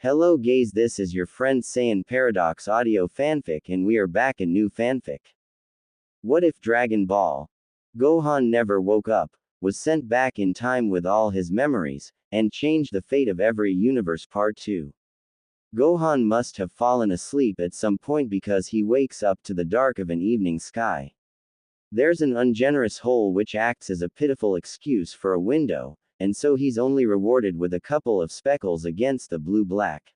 Hello gays, this is your friend Saiyan Paradox Audio Fanfic and we are back in new fanfic. What if Dragon Ball Gohan never woke up, was sent back in time with all his memories, and changed the fate of every universe? Part 2. Gohan must have fallen asleep at some point because he wakes up to the dark of an evening sky. There's an ungenerous hole which acts as a pitiful excuse for a window, and so he's only rewarded with a couple of speckles against the blue-black.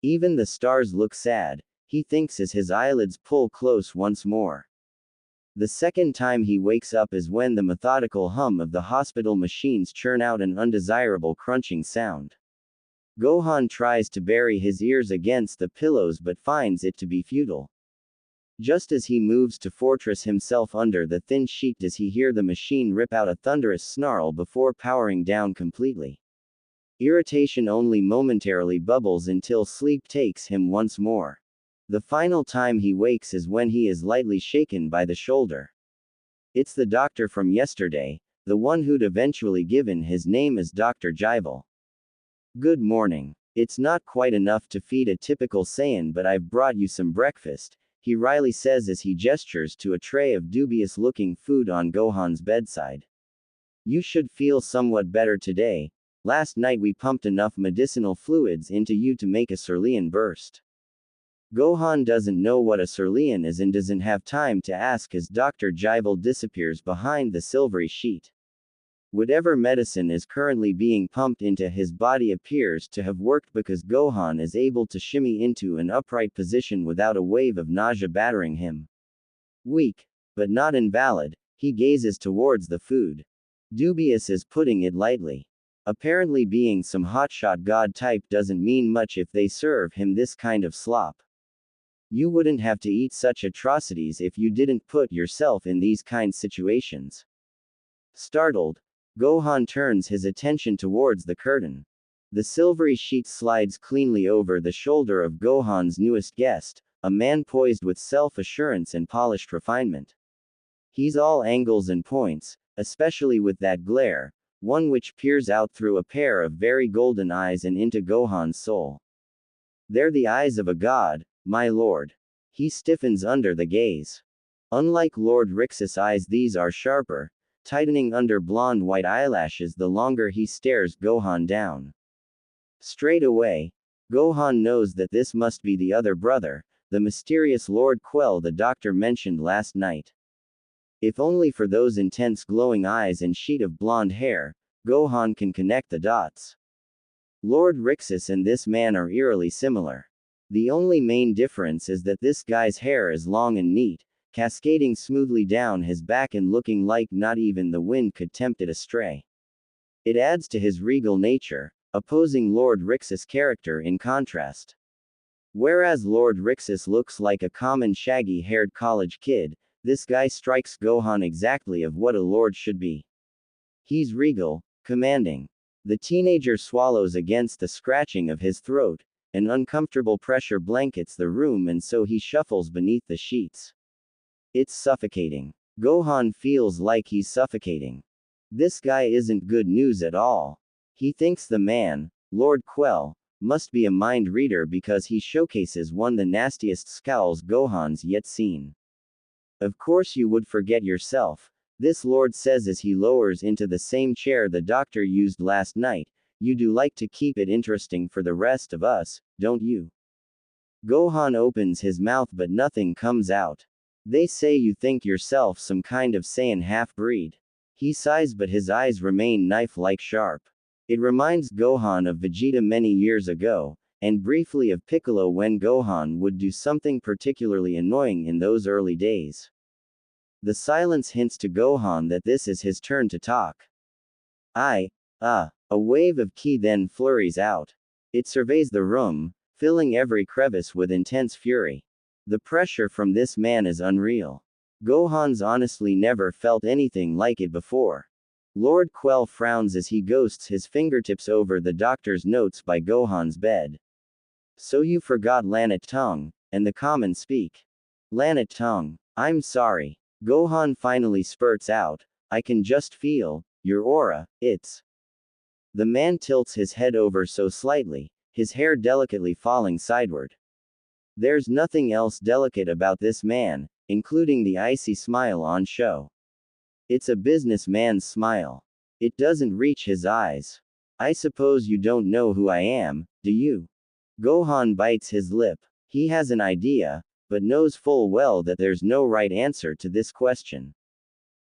Even the stars look sad, he thinks as his eyelids pull close once more. The second time he wakes up is when the methodical hum of the hospital machines churn out an undesirable crunching sound. Gohan tries to bury his ears against the pillows but finds it to be futile. Just as he moves to fortress himself under the thin sheet does he hear the machine rip out a thunderous snarl before powering down completely. Irritation only momentarily bubbles until sleep takes him once more. The final time he wakes is when he is lightly shaken by the shoulder. It's the doctor from yesterday, the one who'd eventually given his name as Dr. Jivel. Good morning. It's not quite enough to feed a typical Saiyan, but I've brought you some breakfast, he wryly says as he gestures to a tray of dubious-looking food on Gohan's bedside. You should feel somewhat better today. Last night we pumped enough medicinal fluids into you to make a cerulean burst. Gohan doesn't know what a cerulean is and doesn't have time to ask as Dr. Jivel disappears behind the silvery sheet. Whatever medicine is currently being pumped into his body appears to have worked because Gohan is able to shimmy into an upright position without a wave of nausea battering him. Weak, but not invalid, he gazes towards the food. Dubious is putting it lightly. Apparently being some hotshot god type doesn't mean much if they serve him this kind of slop. You wouldn't have to eat such atrocities if you didn't put yourself in these kind situations. Startled, Gohan turns his attention towards the curtain. The silvery sheet slides cleanly over the shoulder of Gohan's newest guest, a man poised with self-assurance and polished refinement. He's all angles and points, especially with that glare, one which peers out through a pair of very golden eyes and into Gohan's soul. They're the eyes of a god, my lord. He stiffens under the gaze. Unlike Lord Rixus' eyes, these are sharper, tightening under blonde white eyelashes the longer he stares Gohan down. Straight away, Gohan knows that this must be the other brother, the mysterious Lord Quell the doctor mentioned last night. If only for those intense glowing eyes and sheet of blonde hair, Gohan can connect the dots. Lord Rixus and this man are eerily similar. The only main difference is that this guy's hair is long and neat, cascading smoothly down his back and looking like not even the wind could tempt it astray. It adds to his regal nature, opposing Lord Rixus' character in contrast. Whereas Lord Rixus looks like a common shaggy-haired college kid, this guy strikes Gohan exactly of what a lord should be. He's regal, commanding. The teenager swallows against the scratching of his throat. An uncomfortable pressure blankets the room and so he shuffles beneath the sheets. It's suffocating. Gohan feels like he's suffocating. This guy isn't good news at all. He thinks the man, Lord Quell, must be a mind reader because he showcases one the nastiest scowls Gohan's yet seen. Of course you would forget yourself, this lord says as he lowers into the same chair the doctor used last night. You do like to keep it interesting for the rest of us, don't you? Gohan opens his mouth but nothing comes out. They say you think yourself some kind of Saiyan half-breed. He sighs but his eyes remain knife-like sharp. It reminds Gohan of Vegeta many years ago, and briefly of Piccolo when Gohan would do something particularly annoying in those early days. The silence hints to Gohan that this is his turn to talk. A wave of ki then flurries out. It surveys the room, filling every crevice with intense fury. The pressure from this man is unreal. Gohan's honestly never felt anything like it before. Lord Quell frowns as he ghosts his fingertips over the doctor's notes by Gohan's bed. So you forgot Lanet Tongue, and the common speak. Lanet Tongue. I'm sorry. Gohan finally spurts out, I can just feel your aura, it's. The man tilts his head over so slightly, his hair delicately falling sideward. There's nothing else delicate about this man, including the icy smile on show. It's a businessman's smile. It doesn't reach his eyes. I suppose you don't know who I am, do you? Gohan bites his lip. He has an idea, but knows full well that there's no right answer to this question.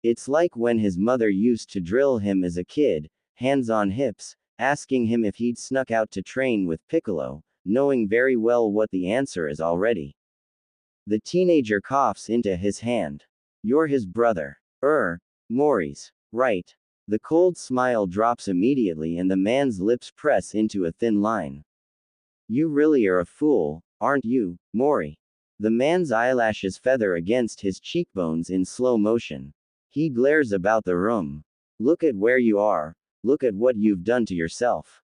It's like when his mother used to drill him as a kid, hands on hips, asking him if he'd snuck out to train with Piccolo, knowing very well what the answer is already. The teenager coughs into his hand. You're his brother. Mori's. Right. The cold smile drops immediately and the man's lips press into a thin line. You really are a fool, aren't you, Mori? The man's eyelashes feather against his cheekbones in slow motion. He glares about the room. Look at where you are. Look at what you've done to yourself.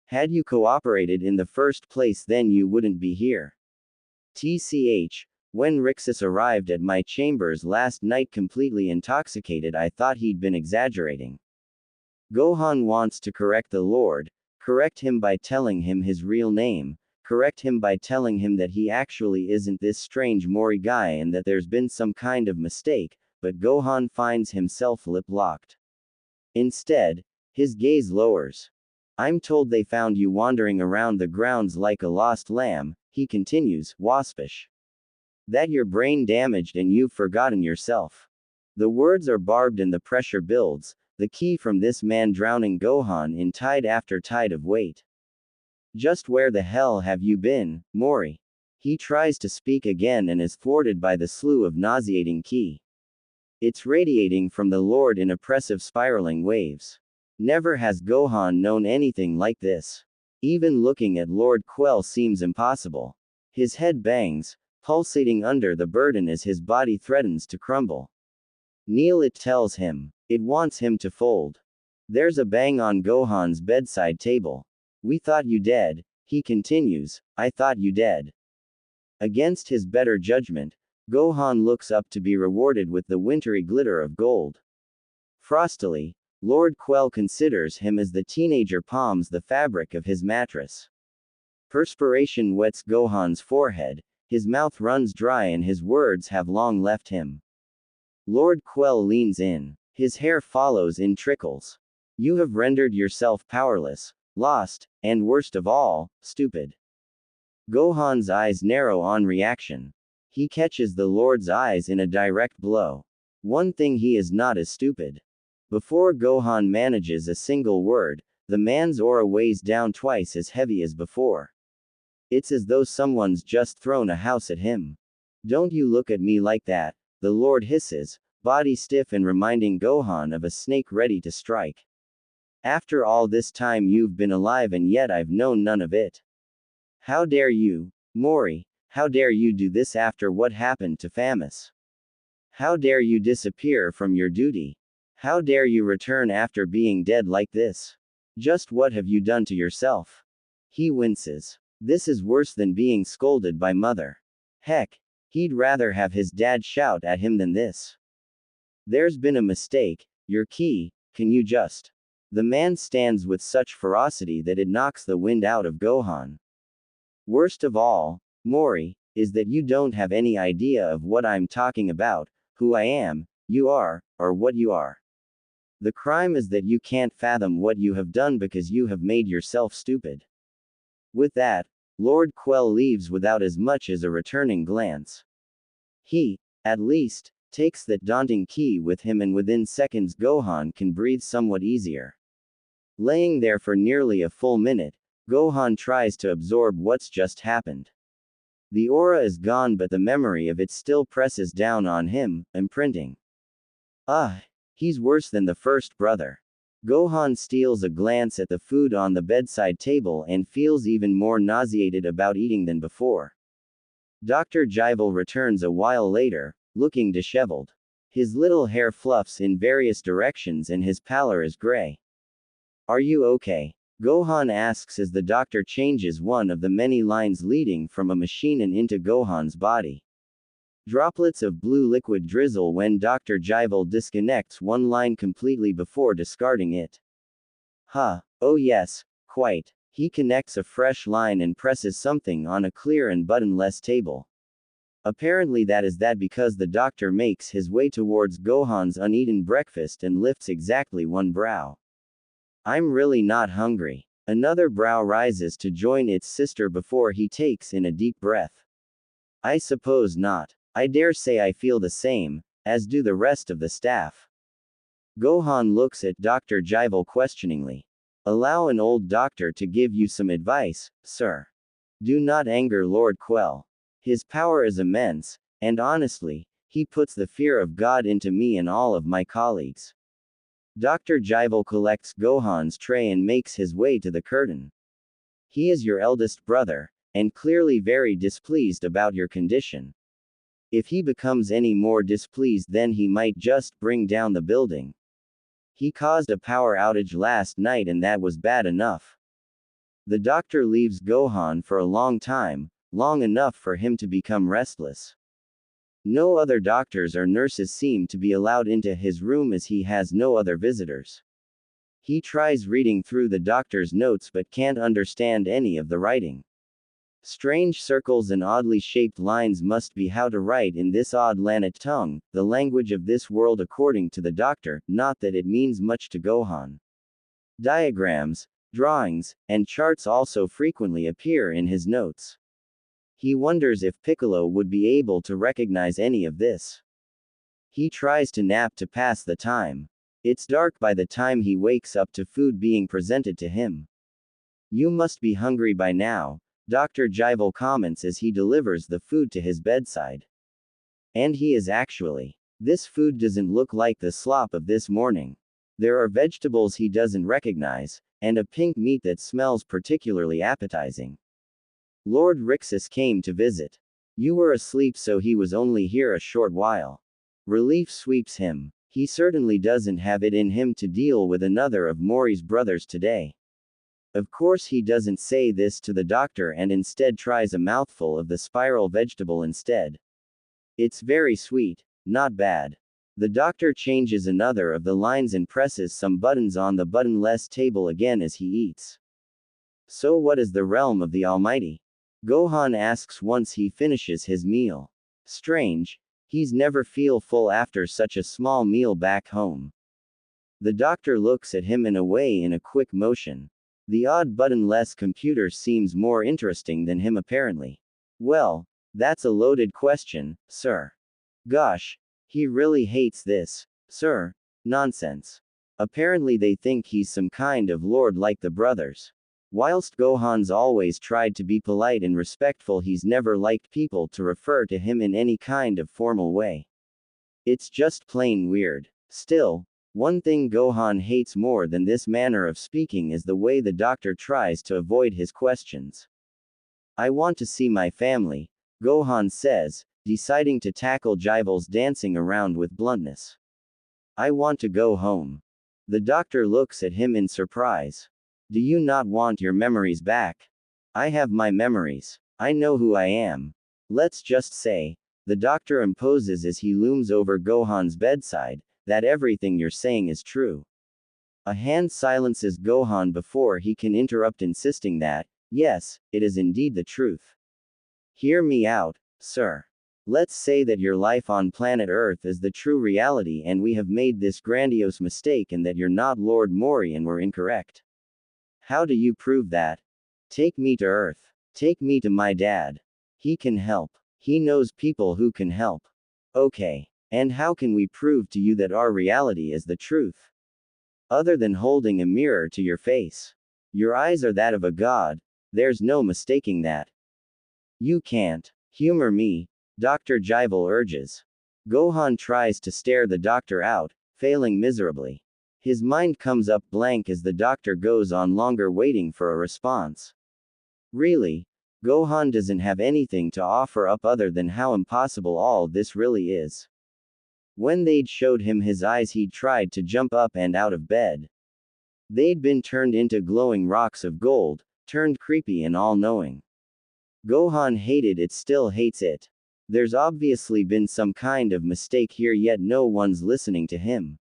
Had you cooperated in the first place, then you wouldn't be here. TCH, when Rixus arrived at my chambers last night completely intoxicated, I thought he'd been exaggerating. Gohan wants to correct the Lord, correct him by telling him his real name, correct him by telling him that he actually isn't this strange Mori guy and that there's been some kind of mistake, but Gohan finds himself lip-locked. Instead, his gaze lowers. I'm told they found you wandering around the grounds like a lost lamb, he continues, waspish. That you're brain damaged and you've forgotten yourself. The words are barbed and the pressure builds, the key from this man drowning Gohan in tide after tide of weight. Just where the hell have you been, Mori? He tries to speak again and is thwarted by the slew of nauseating ki. It's radiating from the Lord in oppressive spiraling waves. Never has Gohan known anything like this. Even looking at Lord Quell seems impossible. His head bangs, pulsating under the burden as his body threatens to crumble. Kneel, it tells him. It wants him to fold. There's a bang on Gohan's bedside table. We thought you dead, he continues, I thought you dead. Against his better judgment, Gohan looks up to be rewarded with the wintry glitter of gold. Frostily, Lord Quell considers him as the teenager palms the fabric of his mattress. Perspiration wets Gohan's forehead, his mouth runs dry and his words have long left him. Lord Quell leans in. His hair follows in trickles. You have rendered yourself powerless, lost, and worst of all, stupid. Gohan's eyes narrow on reaction. He catches the Lord's eyes in a direct blow. One thing he is not is stupid. Before Gohan manages a single word, the man's aura weighs down twice as heavy as before. It's as though someone's just thrown a house at him. Don't you look at me like that, the Lord hisses, body stiff and reminding Gohan of a snake ready to strike. After all this time you've been alive and yet I've known none of it. How dare you, Mori, how dare you do this after what happened to Famus? How dare you disappear from your duty? How dare you return after being dead like this? Just what have you done to yourself? He winces. This is worse than being scolded by mother. Heck, he'd rather have his dad shout at him than this. There's been a mistake, your key, can you just? The man stands with such ferocity that it knocks the wind out of Gohan. Worst of all, Mori, is that you don't have any idea of what I'm talking about, who I am, you are, or what you are. The crime is that you can't fathom what you have done because you have made yourself stupid. With that, Lord Quell leaves without as much as a returning glance. He, at least, takes that daunting key with him and within seconds Gohan can breathe somewhat easier. Laying there for nearly a full minute, Gohan tries to absorb what's just happened. The aura is gone but the memory of it still presses down on him, imprinting. He's worse than the first brother. Gohan steals a glance at the food on the bedside table and feels even more nauseated about eating than before. Dr. Jivel returns a while later, looking disheveled. His little hair fluffs in various directions and his pallor is gray. Are you okay? Gohan asks as the doctor changes one of the many lines leading from a machine and into Gohan's body. Droplets of blue liquid drizzle when Dr. Jivel disconnects one line completely before discarding it. Oh yes, quite. He connects a fresh line and presses something on a clear and buttonless table. Apparently that is because the doctor makes his way towards Gohan's uneaten breakfast and lifts exactly one brow. I'm really not hungry. Another brow rises to join its sister before he takes in a deep breath. I suppose not. I dare say I feel the same, as do the rest of the staff. Gohan looks at Dr. Jivel questioningly. Allow an old doctor to give you some advice, sir. Do not anger Lord Quell. His power is immense, and honestly, he puts the fear of God into me and all of my colleagues. Dr. Jivel collects Gohan's tray and makes his way to the curtain. He is your eldest brother, and clearly very displeased about your condition. If he becomes any more displeased, then he might just bring down the building. He caused a power outage last night and that was bad enough. The doctor leaves Gohan for a long time, long enough for him to become restless. No other doctors or nurses seem to be allowed into his room as he has no other visitors. He tries reading through the doctor's notes but can't understand any of the writing. Strange circles and oddly shaped lines must be how to write in this odd Lanat tongue, the language of this world according to the doctor, not that it means much to Gohan. Diagrams, drawings, and charts also frequently appear in his notes. He wonders if Piccolo would be able to recognize any of this. He tries to nap to pass the time. It's dark by the time he wakes up to food being presented to him. You must be hungry by now, Dr. Jivel comments as he delivers the food to his bedside. And he is actually. This food doesn't look like the slop of this morning. There are vegetables he doesn't recognize, and a pink meat that smells particularly appetizing. Lord Rixus came to visit. You were asleep, so he was only here a short while. Relief sweeps him. He certainly doesn't have it in him to deal with another of Mori's brothers today. Of course he doesn't say this to the doctor and instead tries a mouthful of the spiral vegetable instead. It's very sweet, not bad. The doctor changes another of the lines and presses some buttons on the buttonless table again as he eats. So what is the realm of the Almighty? Gohan asks once he finishes his meal. Strange, he's never feel full after such a small meal back home. The doctor looks at him in a quick motion. The odd buttonless computer seems more interesting than him apparently. Well, that's a loaded question, sir. Gosh, he really hates this, sir. Nonsense. Apparently they think he's some kind of lord like the brothers. Whilst Gohan's always tried to be polite and respectful, he's never liked people to refer to him in any kind of formal way. It's just plain weird. Still, one thing Gohan hates more than this manner of speaking is the way the doctor tries to avoid his questions. I want to see my family, Gohan says, deciding to tackle Jivel's dancing around with bluntness. I want to go home. The doctor looks at him in surprise. Do you not want your memories back? I have my memories. I know who I am. Let's just say, the doctor imposes as he looms over Gohan's bedside, that everything you're saying is true. A hand silences Gohan before he can interrupt, insisting that, yes, it is indeed the truth. Hear me out, sir. Let's say that your life on planet Earth is the true reality and we have made this grandiose mistake and that you're not Lord Mori and we're incorrect. How do you prove that? Take me to Earth. Take me to my dad. He can help. He knows people who can help. Okay. And how can we prove to you that our reality is the truth? Other than holding a mirror to your face. Your eyes are that of a god. There's no mistaking that. You can't. Humor me, Dr. Jivel urges. Gohan tries to stare the doctor out, failing miserably. His mind comes up blank as the doctor goes on longer, waiting for a response. Really, Gohan doesn't have anything to offer up other than how impossible all this really is. When they'd showed him his eyes, he'd tried to jump up and out of bed. They'd been turned into glowing rocks of gold, turned creepy and all-knowing. Gohan hated it, still hates it. There's obviously been some kind of mistake here, yet no one's listening to him.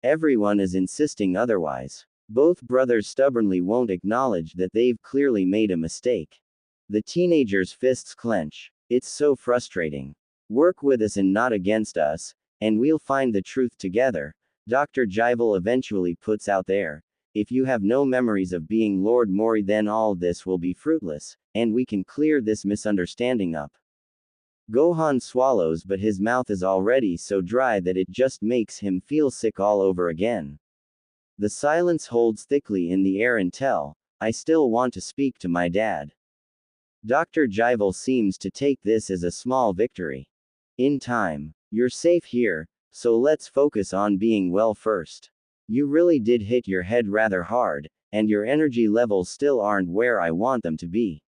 Everyone is insisting otherwise. Both brothers stubbornly won't acknowledge that they've clearly made a mistake. The teenager's fists clench. It's so frustrating. Work with us and not against us, and we'll find the truth together, Dr. Jivel eventually puts out there. If you have no memories of being Lord Mori, then all this will be fruitless, and we can clear this misunderstanding up. Gohan swallows, but his mouth is already so dry that it just makes him feel sick all over again. The silence holds thickly in the air until, I still want to speak to my dad. Dr. Jivel seems to take this as a small victory. In time. You're safe here, so let's focus on being well first. You really did hit your head rather hard, and your energy levels still aren't where I want them to be.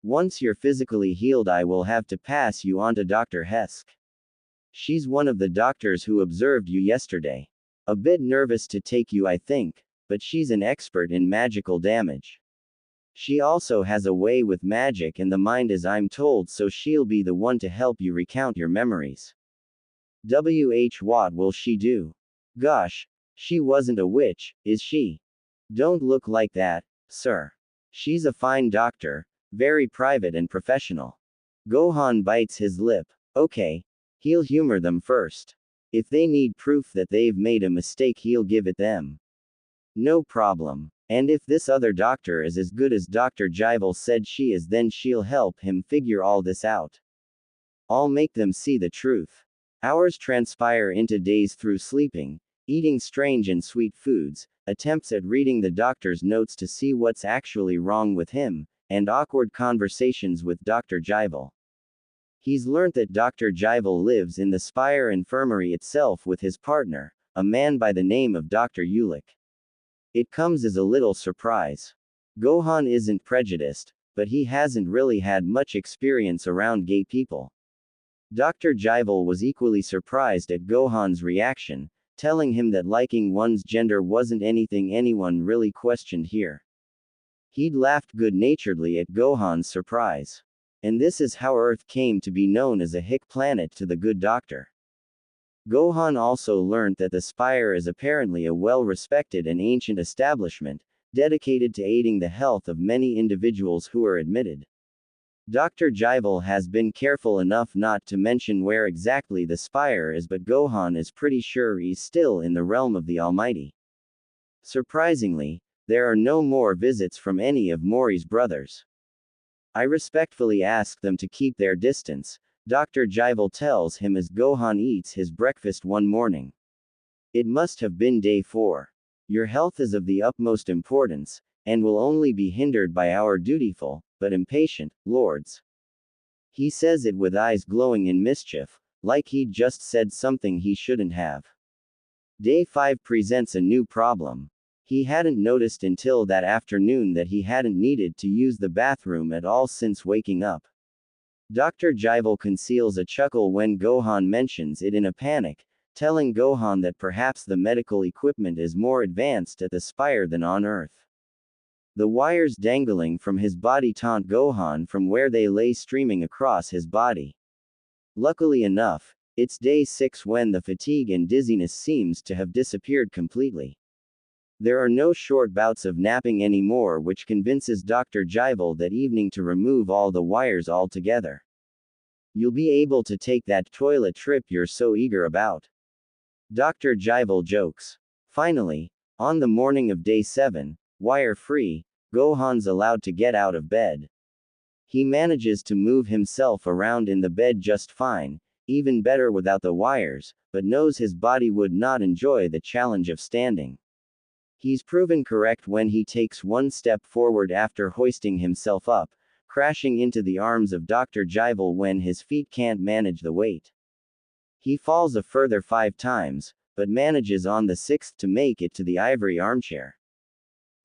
Once you're physically healed, I will have to pass you on to Dr. Hesk. She's one of the doctors who observed you yesterday. A bit nervous to take you, I think, but she's an expert in magical damage. She also has a way with magic and the mind, as I'm told, so she'll be the one to help you recount your memories. What will she do? Gosh, she wasn't a witch, is she? Don't look like that, sir. She's a fine doctor, very private and professional. Gohan bites his lip. Okay. He'll humor them first. If they need proof that they've made a mistake, he'll give it them. No problem. And if this other doctor is as good as Dr. Jivel said she is, then she'll help him figure all this out. I'll make them see the truth. Hours transpire into days through sleeping, eating strange and sweet foods, attempts at reading the doctor's notes to see what's actually wrong with him, and awkward conversations with Dr. Jivel. He's learnt that Dr. Jivel lives in the Spire Infirmary itself with his partner, a man by the name of Dr. Ulick. It comes as a little surprise. Gohan isn't prejudiced, but he hasn't really had much experience around gay people. Dr. Jivel was equally surprised at Gohan's reaction, telling him that liking one's gender wasn't anything anyone really questioned here. He'd laughed good-naturedly at Gohan's surprise. And this is how Earth came to be known as a hick planet to the good doctor. Gohan also learned that the Spire is apparently a well-respected and ancient establishment, dedicated to aiding the health of many individuals who are admitted. Dr. Jivel has been careful enough not to mention where exactly the Spire is, but Gohan is pretty sure he's still in the realm of the Almighty. Surprisingly, there are no more visits from any of Mori's brothers. I respectfully ask them to keep their distance, Dr. Jivel tells him as Gohan eats his breakfast one morning. It must have been day 4. Your health is of the utmost importance, and will only be hindered by our dutiful, but impatient, lords. He says it with eyes glowing in mischief, like he'd just said something he shouldn't have. Day 5 presents a new problem. He hadn't noticed until that afternoon that he hadn't needed to use the bathroom at all since waking up. Dr. Jivel conceals a chuckle when Gohan mentions it in a panic, telling Gohan that perhaps the medical equipment is more advanced at the Spire than on Earth. The wires dangling from his body taunt Gohan from where they lay streaming across his body. Luckily enough, it's day 6 when the fatigue and dizziness seems to have disappeared completely. There are no short bouts of napping anymore, which convinces Dr. Jivel that evening to remove all the wires altogether. You'll be able to take that toilet trip you're so eager about. Dr. Jivel jokes. Finally, on the morning of day 7, wire-free, Gohan's allowed to get out of bed. He manages to move himself around in the bed just fine, even better without the wires, but knows his body would not enjoy the challenge of standing. He's proven correct when he takes one step forward after hoisting himself up, crashing into the arms of Dr. Jivel when his feet can't manage the weight. He falls a further 5 times, but manages on the 6th to make it to the ivory armchair.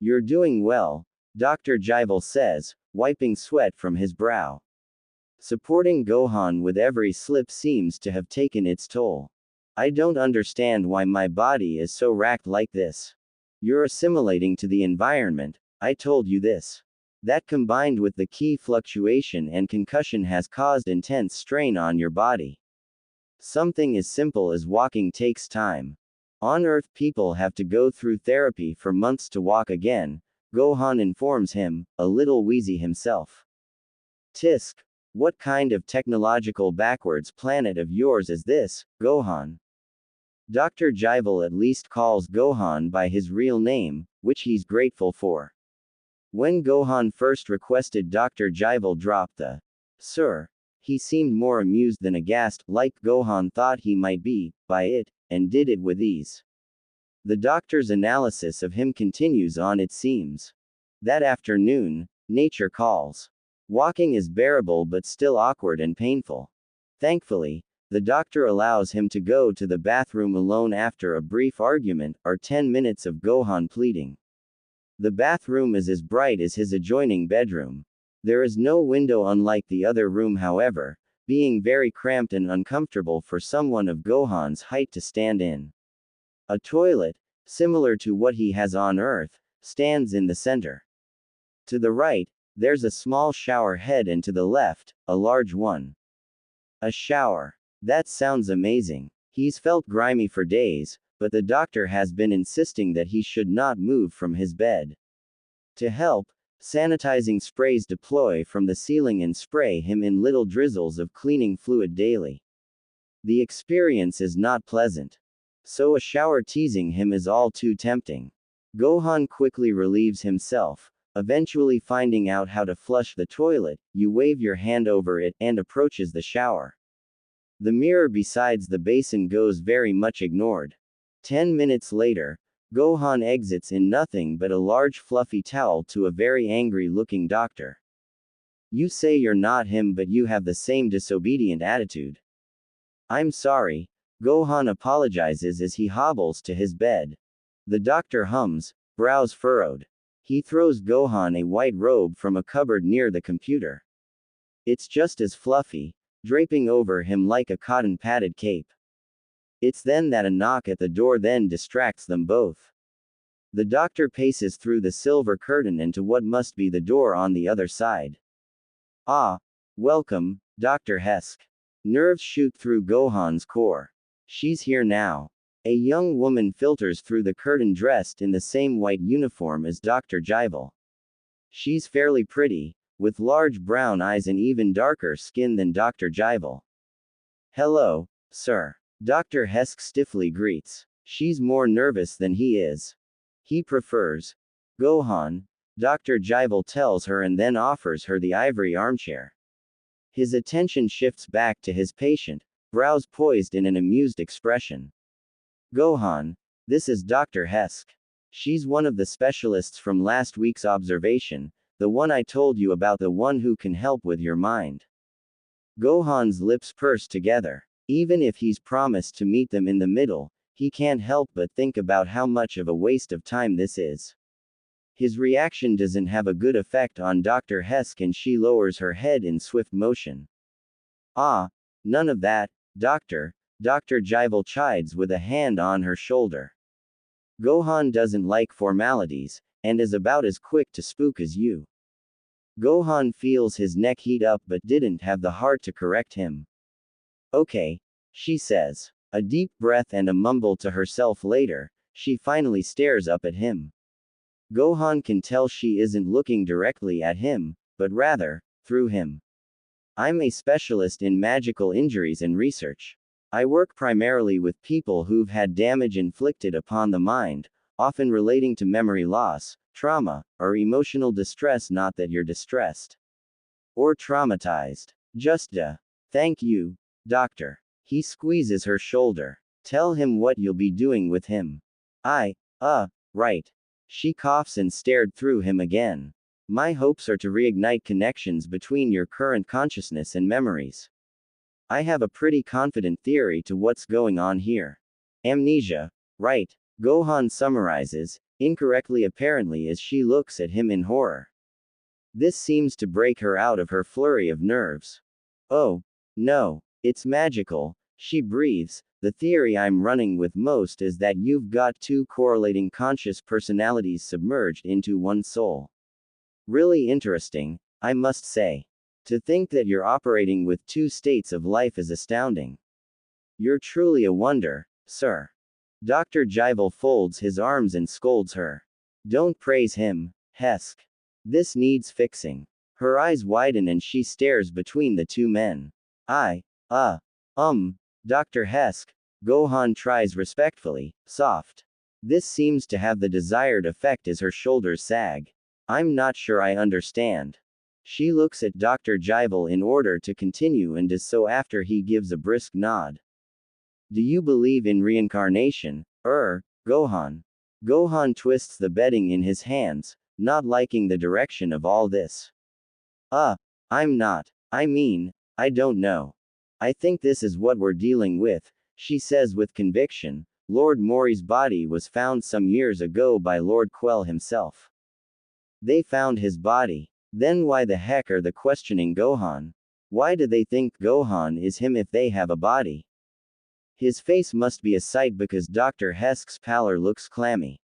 You're doing well, Dr. Jivel says, wiping sweat from his brow. Supporting Gohan with every slip seems to have taken its toll. I don't understand why my body is so racked like this. You're assimilating to the environment, I told you this. That combined with the ki fluctuation and concussion has caused intense strain on your body. Something as simple as walking takes time. On Earth, people have to go through therapy for months to walk again, Gohan informs him, a little wheezy himself. Tisk. What kind of technological backwards planet of yours is this, Gohan? Dr. Jivel at least calls Gohan by his real name, which he's grateful for. When Gohan first requested Dr. Jivel drop the "Sir," he seemed more amused than aghast, like Gohan thought he might be, by it, and did it with ease. The doctor's analysis of him continues on. It seems that afternoon, nature calls. Walking is bearable but still awkward and painful. Thankfully, the doctor allows him to go to the bathroom alone after a brief argument, or 10 minutes of Gohan pleading. The bathroom is as bright as his adjoining bedroom. There is no window, unlike the other room, however, being very cramped and uncomfortable for someone of Gohan's height to stand in. A toilet, similar to what he has on Earth, stands in the center. To the right, there's a small shower head, and to the left, a large one. A shower. That sounds amazing. He's felt grimy for days, but the doctor has been insisting that he should not move from his bed. To help, sanitizing sprays deploy from the ceiling and spray him in little drizzles of cleaning fluid daily. The experience is not pleasant. So a shower teasing him is all too tempting. Gohan quickly relieves himself, eventually finding out how to flush the toilet. You wave your hand over it, and approaches the shower. The mirror besides the basin goes very much ignored. 10 minutes later, Gohan exits in nothing but a large fluffy towel to a very angry-looking doctor. You say you're not him, but you have the same disobedient attitude. I'm sorry. Gohan apologizes as he hobbles to his bed. The doctor hums, brows furrowed. He throws Gohan a white robe from a cupboard near the computer. It's just as fluffy, draping over him like a cotton-padded cape. It's then that a knock at the door then distracts them both. The doctor paces through the silver curtain and to what must be the door on the other side. Ah, welcome, Dr. Hesk. Nerves shoot through Gohan's core. She's here now. A young woman filters through the curtain dressed in the same white uniform as Dr. Jivel. She's fairly pretty, with large brown eyes and even darker skin than Dr. Jivel. Hello, sir. Dr. Hesk stiffly greets. She's more nervous than he is. He prefers Gohan, Dr. Jivel tells her, and then offers her the ivory armchair. His attention shifts back to his patient, brows poised in an amused expression. Gohan, this is Dr. Hesk. She's one of the specialists from last week's observation, the one I told you about, the one who can help with your mind. Gohan's lips purse together. Even if he's promised to meet them in the middle, he can't help but think about how much of a waste of time this is. His reaction doesn't have a good effect on Dr. Hesk, and she lowers her head in swift motion. Ah, none of that, doctor, Dr. Jivel chides with a hand on her shoulder. Gohan doesn't like formalities, and is about as quick to spook as you. Gohan feels his neck heat up but didn't have the heart to correct him. Okay, she says. A deep breath and a mumble to herself later, she finally stares up at him. Gohan can tell she isn't looking directly at him, but rather, through him. I'm a specialist in magical injuries and research. I work primarily with people who've had damage inflicted upon the mind, often relating to memory loss, trauma, or emotional distress. Not that you're distressed or traumatized. Just thank you, doctor. He squeezes her shoulder. Tell him what you'll be doing with him. Right. She coughs and stared through him again. My hopes are to reignite connections between your current consciousness and memories. I have a pretty confident theory to what's going on here. Amnesia, right? Gohan summarizes, incorrectly apparently, as she looks at him in horror. This seems to break her out of her flurry of nerves. Oh, no, it's magical, she breathes. The theory I'm running with most is that you've got two correlating conscious personalities submerged into one soul. Really interesting, I must say. To think that you're operating with two states of life is astounding. You're truly a wonder, sir. Dr. Jivel folds his arms and scolds her. Don't praise him, Hesk. This needs fixing. Her eyes widen and she stares between the two men. Dr. Hesk. Gohan tries respectfully, soft. This seems to have the desired effect as her shoulders sag. I'm not sure I understand. She looks at Dr. Jivel in order to continue and does so after he gives a brisk nod. Do you believe in reincarnation, Gohan? Gohan twists the bedding in his hands, not liking the direction of all this. I'm not. I mean, I don't know. I think this is what we're dealing with, she says with conviction. Lord Mori's body was found some years ago by Lord Quell himself. They found his body. Then why the heck are they questioning Gohan? Why do they think Gohan is him if they have a body? His face must be a sight because Dr. Hesk's pallor looks clammy.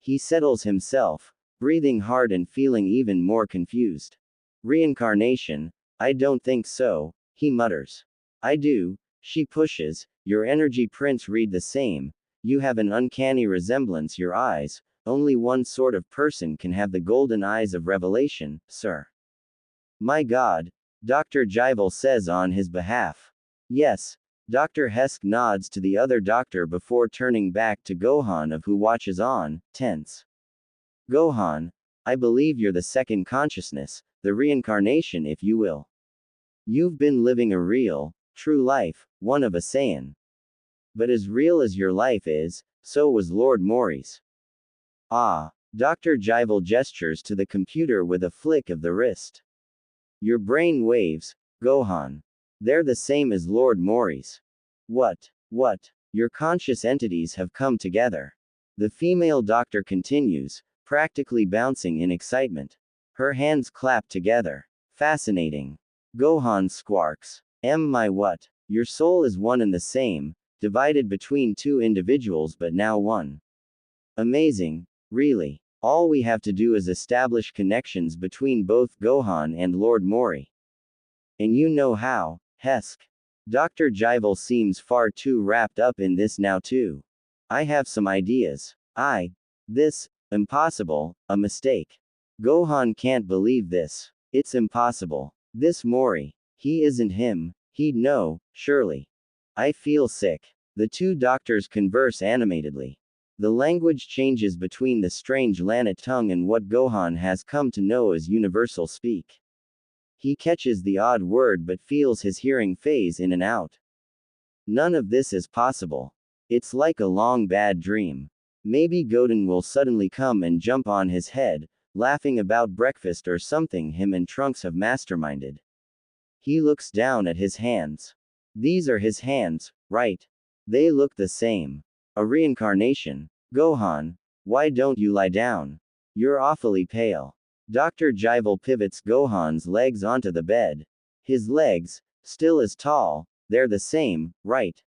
He settles himself, breathing hard and feeling even more confused. Reincarnation? I don't think so, he mutters. I do, she pushes. Your energy prints read the same. You have an uncanny resemblance. Your eyes. Only one sort of person can have the golden eyes of revelation, sir. My God, Dr. Jivel says on his behalf. Yes. Dr. Hesk nods to the other doctor before turning back to Gohan of who watches on, tense. Gohan, I believe you're the second consciousness, the reincarnation if you will. You've been living a real, true life, one of a Saiyan. But as real as your life is, so was Lord Mori's. Dr. Jivel gestures to the computer with a flick of the wrist. Your brain waves, Gohan. They're the same as Lord Mori's. What? Your conscious entities have come together. The female doctor continues, practically bouncing in excitement. Her hands clap together. Fascinating. Gohan squarks. My what? Your soul is one and the same, divided between two individuals but now one. Amazing, really. All we have to do is establish connections between both Gohan and Lord Mori. And you know how, Hesk. Dr. Jivel seems far too wrapped up in this now too. I have some ideas. Impossible, a mistake. Gohan can't believe this. It's impossible. This Mori. He isn't him. He'd know, surely. I feel sick. The two doctors converse animatedly. The language changes between the strange Lanat tongue and what Gohan has come to know as universal speak. He catches the odd word but feels his hearing phase in and out. None of this is possible. It's like a long bad dream. Maybe Goten will suddenly come and jump on his head, laughing about breakfast or something him and Trunks have masterminded. He looks down at his hands. These are his hands, right? They look the same. A reincarnation. Gohan, why don't you lie down? You're awfully pale. Dr. Jivel pivots Gohan's legs onto the bed. His legs, still as tall, they're the same, right?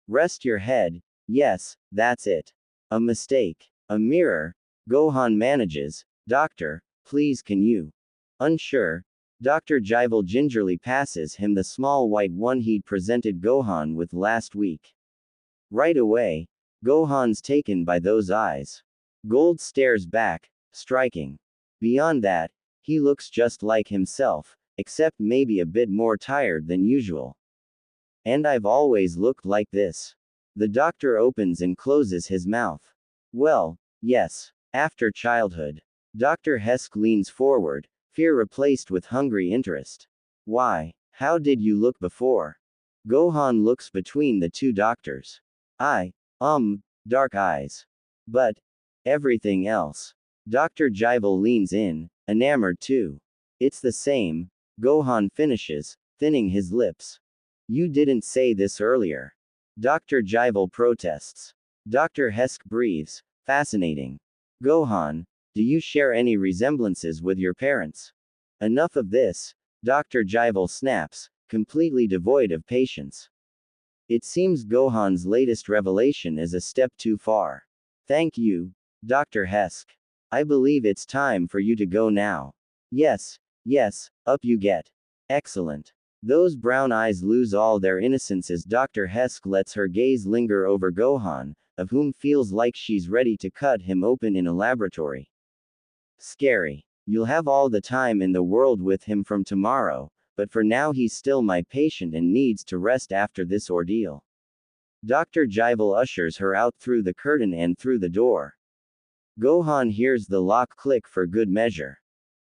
Rest your head. Yes, that's it. A mistake. A mirror. Gohan manages. Doctor, please can you? Unsure. Dr. Jivel gingerly passes him the small white one he'd presented Gohan with last week. Right away, Gohan's taken by those eyes. Gold stares back, striking. Beyond that, he looks just like himself, except maybe a bit more tired than usual. And I've always looked like this. The doctor opens and closes his mouth. Well, yes, after childhood. Dr. Hesk leans forward, fear replaced with hungry interest. Why? How did you look before? Gohan looks between the two doctors. Dark eyes. But everything else. Dr. Jivel leans in, enamored too. It's the same, Gohan finishes, thinning his lips. You didn't say this earlier. Dr. Jivel protests. Dr. Hesk breathes, fascinating. Gohan, do you share any resemblances with your parents? Enough of this, Dr. Jivel snaps, completely devoid of patience. It seems Gohan's latest revelation is a step too far. Thank you, Dr. Hesk. I believe it's time for you to go now. Yes, up you get. Excellent. Those brown eyes lose all their innocence as Dr. Hesk lets her gaze linger over Gohan, of whom feels like she's ready to cut him open in a laboratory. Scary. You'll have all the time in the world with him from tomorrow, but for now he's still my patient and needs to rest after this ordeal. Dr. Jivel ushers her out through the curtain and through the door. Gohan hears the lock click for good measure.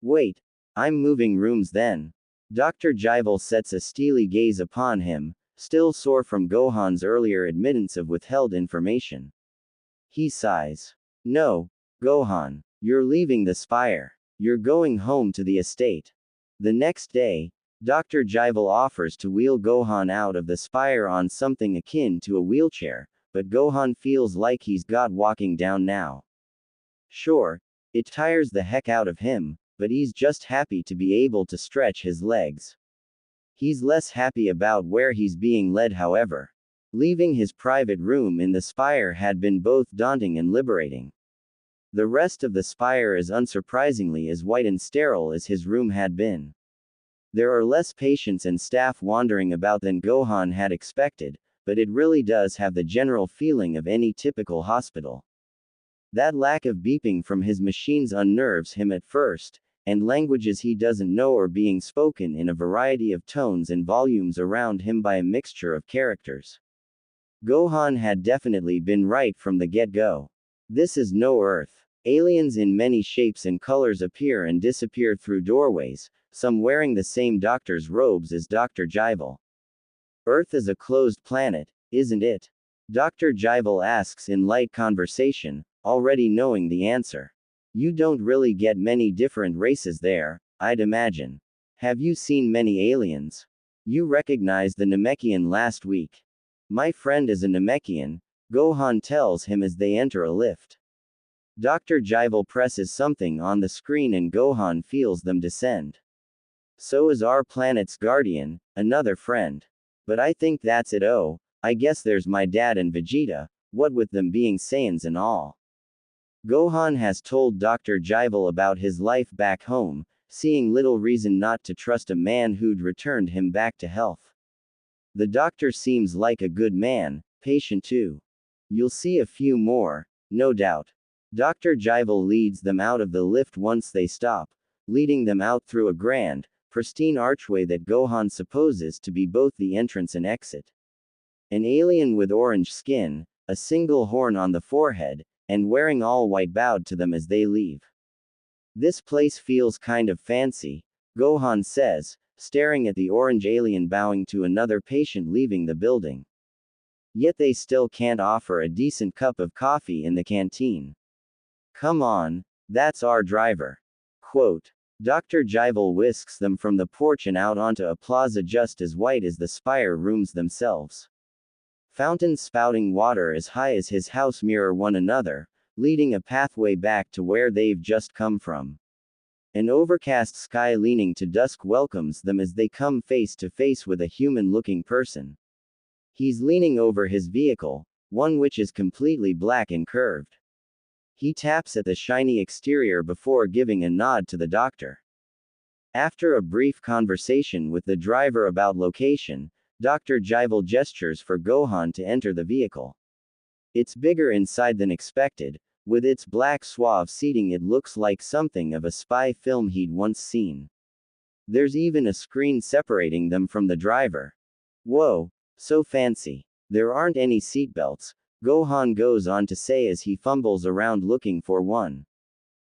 Wait, I'm moving rooms then. Dr. Jivel sets a steely gaze upon him, still sore from Gohan's earlier admittance of withheld information. He sighs. No, Gohan, you're leaving the spire. You're going home to the estate. The next day, Dr. Jivel offers to wheel Gohan out of the spire on something akin to a wheelchair, but Gohan feels like he's got walking down now. Sure, it tires the heck out of him, but he's just happy to be able to stretch his legs. He's less happy about where he's being led, however. Leaving his private room in the spire had been both daunting and liberating. The rest of the spire is unsurprisingly as white and sterile as his room had been. There are less patients and staff wandering about than Gohan had expected, but it really does have the general feeling of any typical hospital. That lack of beeping from his machines unnerves him at first, and languages he doesn't know are being spoken in a variety of tones and volumes around him by a mixture of characters. Gohan had definitely been right from the get-go. This is no Earth. Aliens in many shapes and colors appear and disappear through doorways, some wearing the same doctor's robes as Dr. Jivel. Earth is a closed planet, isn't it? Dr. Jivel asks in light conversation, already knowing the answer. You don't really get many different races there, I'd imagine. Have you seen many aliens? You recognized the Namekian last week. My friend is a Namekian, Gohan tells him as they enter a lift. Dr. Jivel presses something on the screen and Gohan feels them descend. So is our planet's guardian, another friend. But I think that's it. Oh, I guess there's my dad and Vegeta, what with them being Saiyans and all. Gohan has told Dr. Jivel about his life back home, seeing little reason not to trust a man who'd returned him back to health. The doctor seems like a good man, patient too. You'll see a few more, no doubt. Dr. Jivel leads them out of the lift once they stop, leading them out through a grand, pristine archway that Gohan supposes to be both the entrance and exit. An alien with orange skin, a single horn on the forehead, and wearing all white bowed to them as they leave. This place feels kind of fancy, Gohan says, staring at the orange alien bowing to another patient leaving the building. Yet they still can't offer a decent cup of coffee in the canteen. Come on, that's our driver. Quote. Dr. Jivel whisks them from the porch and out onto a plaza just as white as the spire rooms themselves. Fountains spouting water as high as his house mirror one another, leading a pathway back to where they've just come from. An overcast sky leaning to dusk welcomes them as they come face to face with a human-looking person. He's leaning over his vehicle, one which is completely black and curved. He taps at the shiny exterior before giving a nod to the doctor. After a brief conversation with the driver about location, Dr. Jivel gestures for Gohan to enter the vehicle. It's bigger inside than expected. With its black suave seating, it looks like something of a spy film he'd once seen. There's even a screen separating them from the driver. Whoa, so fancy. There aren't any seatbelts, Gohan goes on to say as he fumbles around looking for one.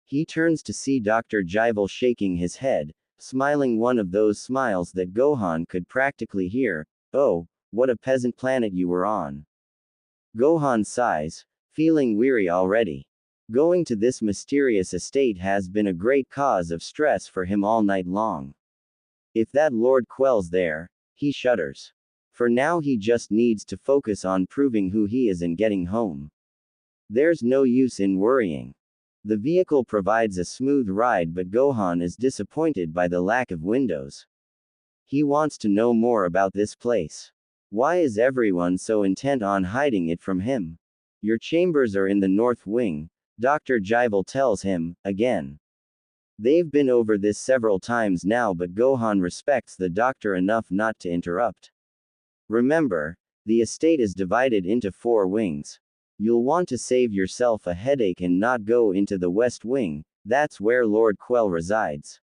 He turns to see Dr. Jivel shaking his head, smiling one of those smiles that Gohan could practically hear. Oh, what a peasant planet you were on. Gohan sighs, feeling weary already. Going to this mysterious estate has been a great cause of stress for him all night long. If that Lord Quell's there, he shudders. For now he just needs to focus on proving who he is and getting home. There's no use in worrying. The vehicle provides a smooth ride, but Gohan is disappointed by the lack of windows. He wants to know more about this place. Why is everyone so intent on hiding it from him? Your chambers are in the north wing, Dr. Jivel tells him, again. They've been over this several times now, but Gohan respects the doctor enough not to interrupt. Remember, the estate is divided into 4 wings. You'll want to save yourself a headache and not go into the West Wing, that's where Lord Quell resides.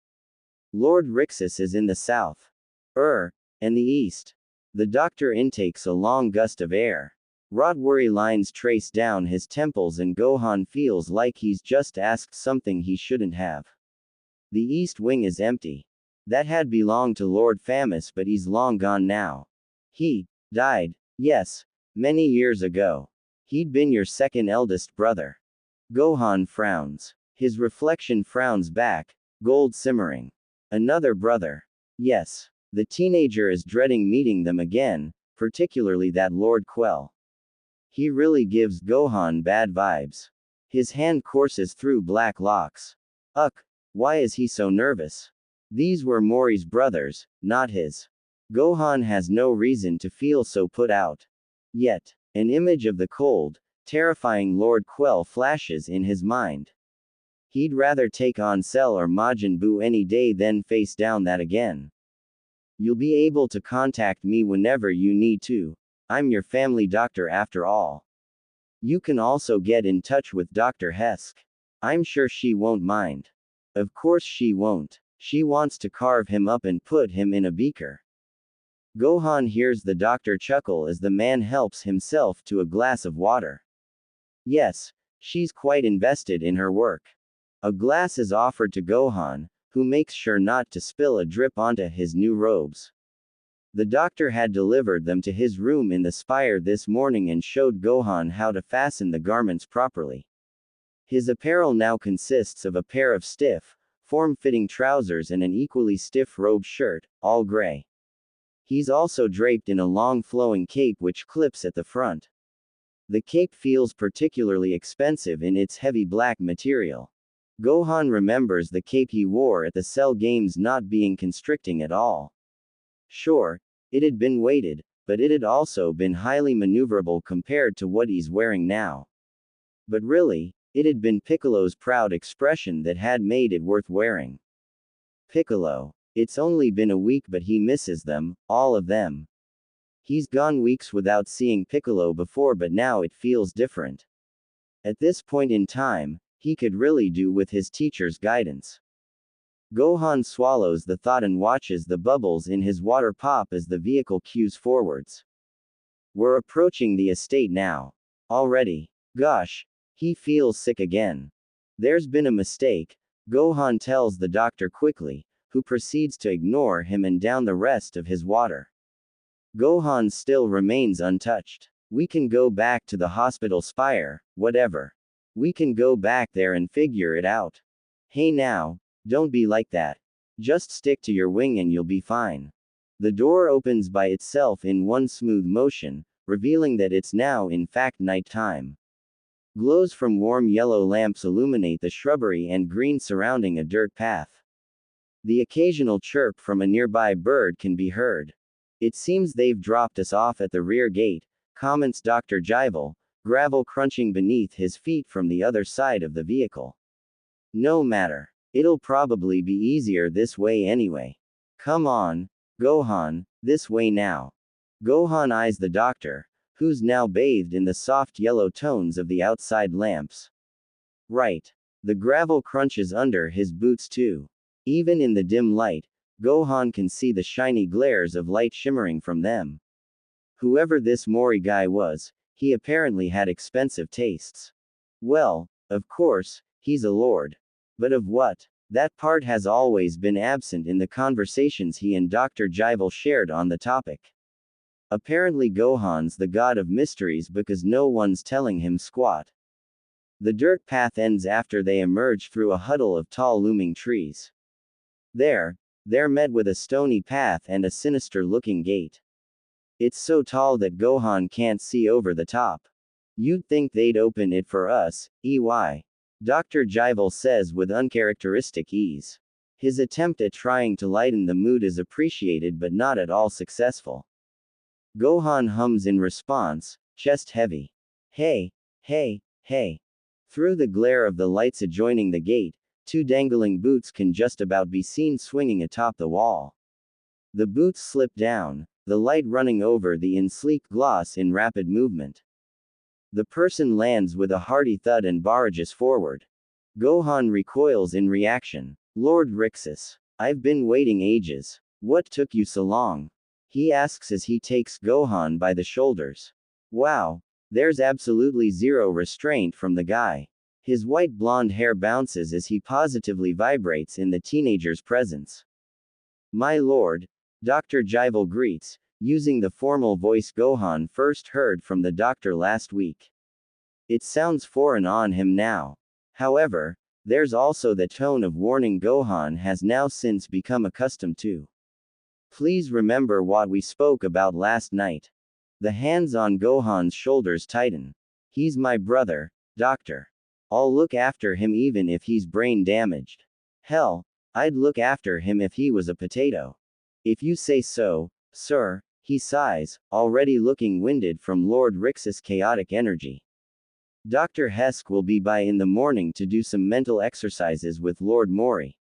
Lord Rixus is in the south. And the east. The doctor intakes a long gust of air. Rotworry lines trace down his temples and Gohan feels like he's just asked something he shouldn't have. The East Wing is empty. That had belonged to Lord Famus, but he's long gone now. He died, yes, many years ago. He'd been your second eldest brother. Gohan frowns. His reflection frowns back, gold simmering. Another brother. Yes. The teenager is dreading meeting them again, particularly that Lord Quell. He really gives Gohan bad vibes. His hand courses through black locks. Why is he so nervous? These were Mori's brothers, not his. Gohan has no reason to feel so put out. Yet, an image of the cold, terrifying Lord Quell flashes in his mind. He'd rather take on Cell or Majin Buu any day than face down that again. You'll be able to contact me whenever you need to. I'm your family doctor after all. You can also get in touch with Dr. Hesk. I'm sure she won't mind. Of course she won't. She wants to carve him up and put him in a beaker. Gohan hears the doctor chuckle as the man helps himself to a glass of water. Yes, she's quite invested in her work. A glass is offered to Gohan, who makes sure not to spill a drip onto his new robes. The doctor had delivered them to his room in the spire this morning and showed Gohan how to fasten the garments properly. His apparel now consists of a pair of stiff, form-fitting trousers and an equally stiff robe shirt, all gray. He's also draped in a long flowing cape which clips at the front. The cape feels particularly expensive in its heavy black material. Gohan remembers the cape he wore at the Cell Games not being constricting at all. Sure, it had been weighted, but it had also been highly maneuverable compared to what he's wearing now. But really, it had been Piccolo's proud expression that had made it worth wearing. Piccolo. It's only been a week but he misses them, all of them. He's gone weeks without seeing Piccolo before but now it feels different. At this point in time, he could really do with his teacher's guidance. Gohan swallows the thought and watches the bubbles in his water pop as the vehicle cues forwards. We're approaching the estate now. Already. Gosh. He feels sick again. There's been a mistake, Gohan tells the doctor quickly, who proceeds to ignore him and down the rest of his water. Gohan still remains untouched. We can go back to the hospital spire, whatever. We can go back there and figure it out. Hey now, don't be like that. Just stick to your wing and you'll be fine. The door opens by itself in one smooth motion, revealing that it's now in fact nighttime. Glows from warm yellow lamps illuminate the shrubbery and green surrounding a dirt path. The occasional chirp from a nearby bird can be heard. It seems they've dropped us off at the rear gate, comments Dr. Jivel, gravel crunching beneath his feet from the other side of the vehicle. No matter. It'll probably be easier this way anyway. Come on, Gohan, this way now. Gohan eyes the doctor, who's now bathed in the soft yellow tones of the outside lamps. Right. The gravel crunches under his boots too. Even in the dim light, Gohan can see the shiny glares of light shimmering from them. Whoever this Mori guy was, he apparently had expensive tastes. Well, of course, he's a lord. But of what? That part has always been absent in the conversations he and Dr. Jivel shared on the topic. Apparently Gohan's the god of mysteries because no one's telling him squat. The dirt path ends after they emerge through a huddle of tall looming trees. They're met with a stony path and a sinister-looking gate. It's so tall that Gohan can't see over the top. You'd think they'd open it for us, EY. Dr. Jivel says with uncharacteristic ease. His attempt at trying to lighten the mood is appreciated but not at all successful. Gohan hums in response, chest heavy. Hey, hey, hey. Through the glare of the lights adjoining the gate, two dangling boots can just about be seen swinging atop the wall. The boots slip down, the light running over the in sleek gloss in rapid movement. The person lands with a hearty thud and barrages forward. Gohan recoils in reaction. Lord Rixus, I've been waiting ages. What took you so long? He asks as he takes Gohan by the shoulders. Wow, there's absolutely zero restraint from the guy. His white blonde hair bounces as he positively vibrates in the teenager's presence. My lord, Dr. Jival greets, using the formal voice Gohan first heard from the doctor last week. It sounds foreign on him now. However, there's also the tone of warning Gohan has now since become accustomed to. Please remember what we spoke about last night. The hands on Gohan's shoulders tighten. He's my brother, doctor. I'll look after him even if he's brain damaged. Hell, I'd look after him if he was a potato. If you say so, sir, he sighs, already looking winded from Lord Rixus' chaotic energy. Dr. Hesk will be by in the morning to do some mental exercises with Lord Mori.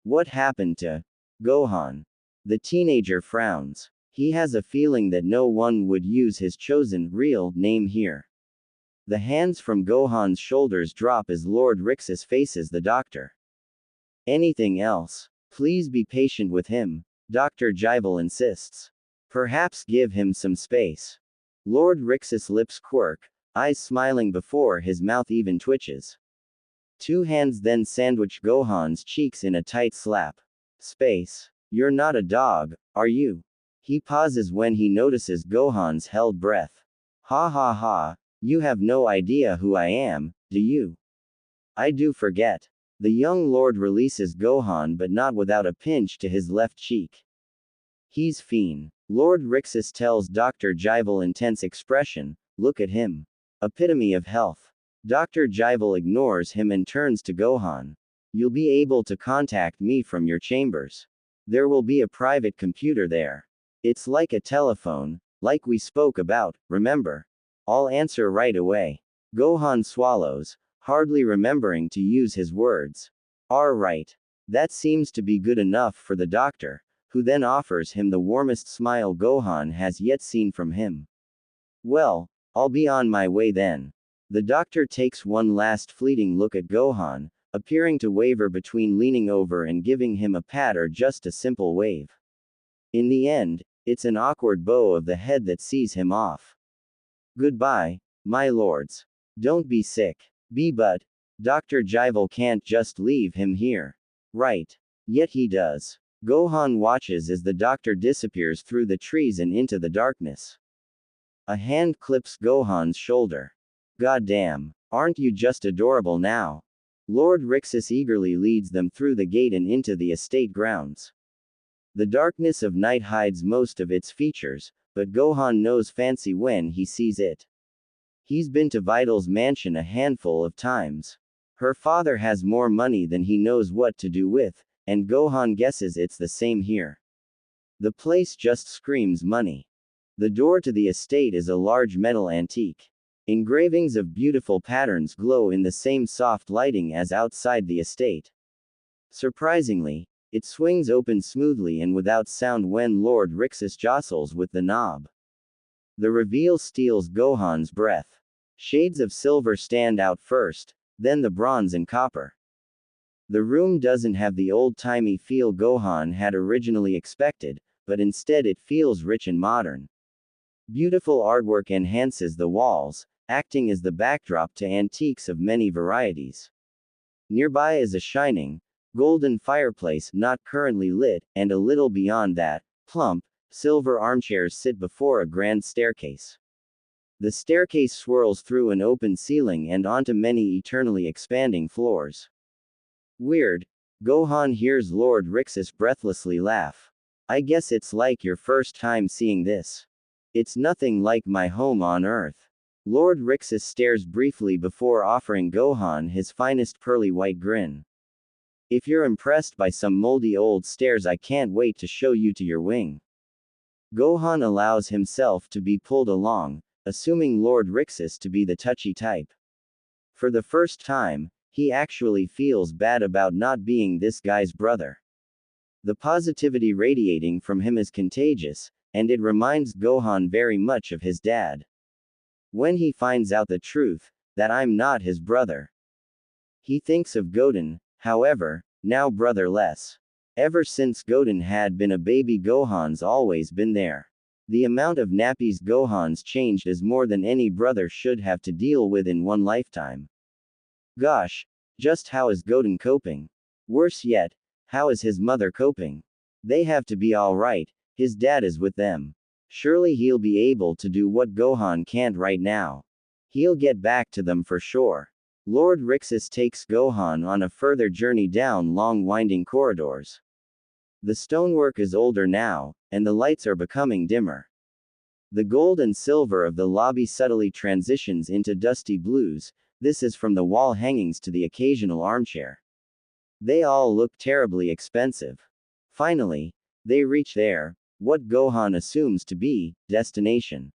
What happened to Gohan? The teenager frowns. He has a feeling that no one would use his chosen, real, name here. The hands from Gohan's shoulders drop as Lord Rixus faces the doctor. Anything else? Please be patient with him, Dr. Jival insists. Perhaps give him some space. Lord Rixus' lips quirk, eyes smiling before his mouth even twitches. Two hands then sandwich Gohan's cheeks in a tight slap. Space. You're not a dog, are you? He pauses when he notices Gohan's held breath. Ha ha ha, you have no idea who I am, do you? I do forget. The young lord releases Gohan but not without a pinch to his left cheek. He's fiend. Lord Rixus tells Dr. Jival intense expression, look at him. Epitome of health. Dr. Jival ignores him and turns to Gohan. You'll be able to contact me from your chambers. There will be a private computer there. It's like a telephone, like we spoke about, remember? I'll answer right away. Gohan swallows, hardly remembering to use his words. Right. That seems to be good enough for the doctor, who then offers him the warmest smile Gohan has yet seen from him. Well, I'll be on my way then. The doctor takes one last fleeting look at Gohan, appearing to waver between leaning over and giving him a pat or just a simple wave. In the end, it's an awkward bow of the head that sees him off. Goodbye, my lords. Don't be sick. But Dr. Jival can't just leave him here. Right. Yet he does. Gohan watches as the doctor disappears through the trees and into the darkness. A hand clips Gohan's shoulder. Goddamn, aren't you just adorable now? Lord Rixus eagerly leads them through the gate and into the estate grounds. The darkness of night hides most of its features, but Gohan knows fancy when he sees it. He's been to Vital's mansion a handful of times. Her father has more money than he knows what to do with, and Gohan guesses it's the same here. The place just screams money. The door to the estate is a large metal antique. Engravings of beautiful patterns glow in the same soft lighting as outside the estate. Surprisingly, it swings open smoothly and without sound when Lord Rixus jostles with the knob. The reveal steals Gohan's breath. Shades of silver stand out first, then the bronze and copper. The room doesn't have the old-timey feel Gohan had originally expected, but instead it feels rich and modern. Beautiful artwork enhances the walls, acting as the backdrop to antiques of many varieties. Nearby is a shining, golden fireplace not currently lit, and a little beyond that, plump, silver armchairs sit before a grand staircase. The staircase swirls through an open ceiling and onto many eternally expanding floors. Weird. Gohan hears Lord Rixus breathlessly laugh. I guess it's like your first time seeing this. It's nothing like my home on Earth. Lord Rixus stares briefly before offering Gohan his finest pearly white grin. If you're impressed by some moldy old stairs, I can't wait to show you to your wing. Gohan allows himself to be pulled along, assuming Lord Rixus to be the touchy type. For the first time, he actually feels bad about not being this guy's brother. The positivity radiating from him is contagious, and it reminds Gohan very much of his dad. When he finds out the truth, that I'm not his brother. He thinks of Goten, however, now brotherless. Ever since Goten had been a baby, Gohan's always been there. The amount of nappies Gohan's changed is more than any brother should have to deal with in one lifetime. Gosh, just how is Goten coping? Worse yet, how is his mother coping? They have to be alright, his dad is with them. Surely he'll be able to do what Gohan can't right now. He'll get back to them for sure. Lord Rixus takes Gohan on a further journey down long winding corridors. The stonework is older now, and the lights are becoming dimmer. The gold and silver of the lobby subtly transitions into dusty blues. This is from the wall hangings to the occasional armchair. They all look terribly expensive. Finally, they reach what Gohan assumes to be, destination.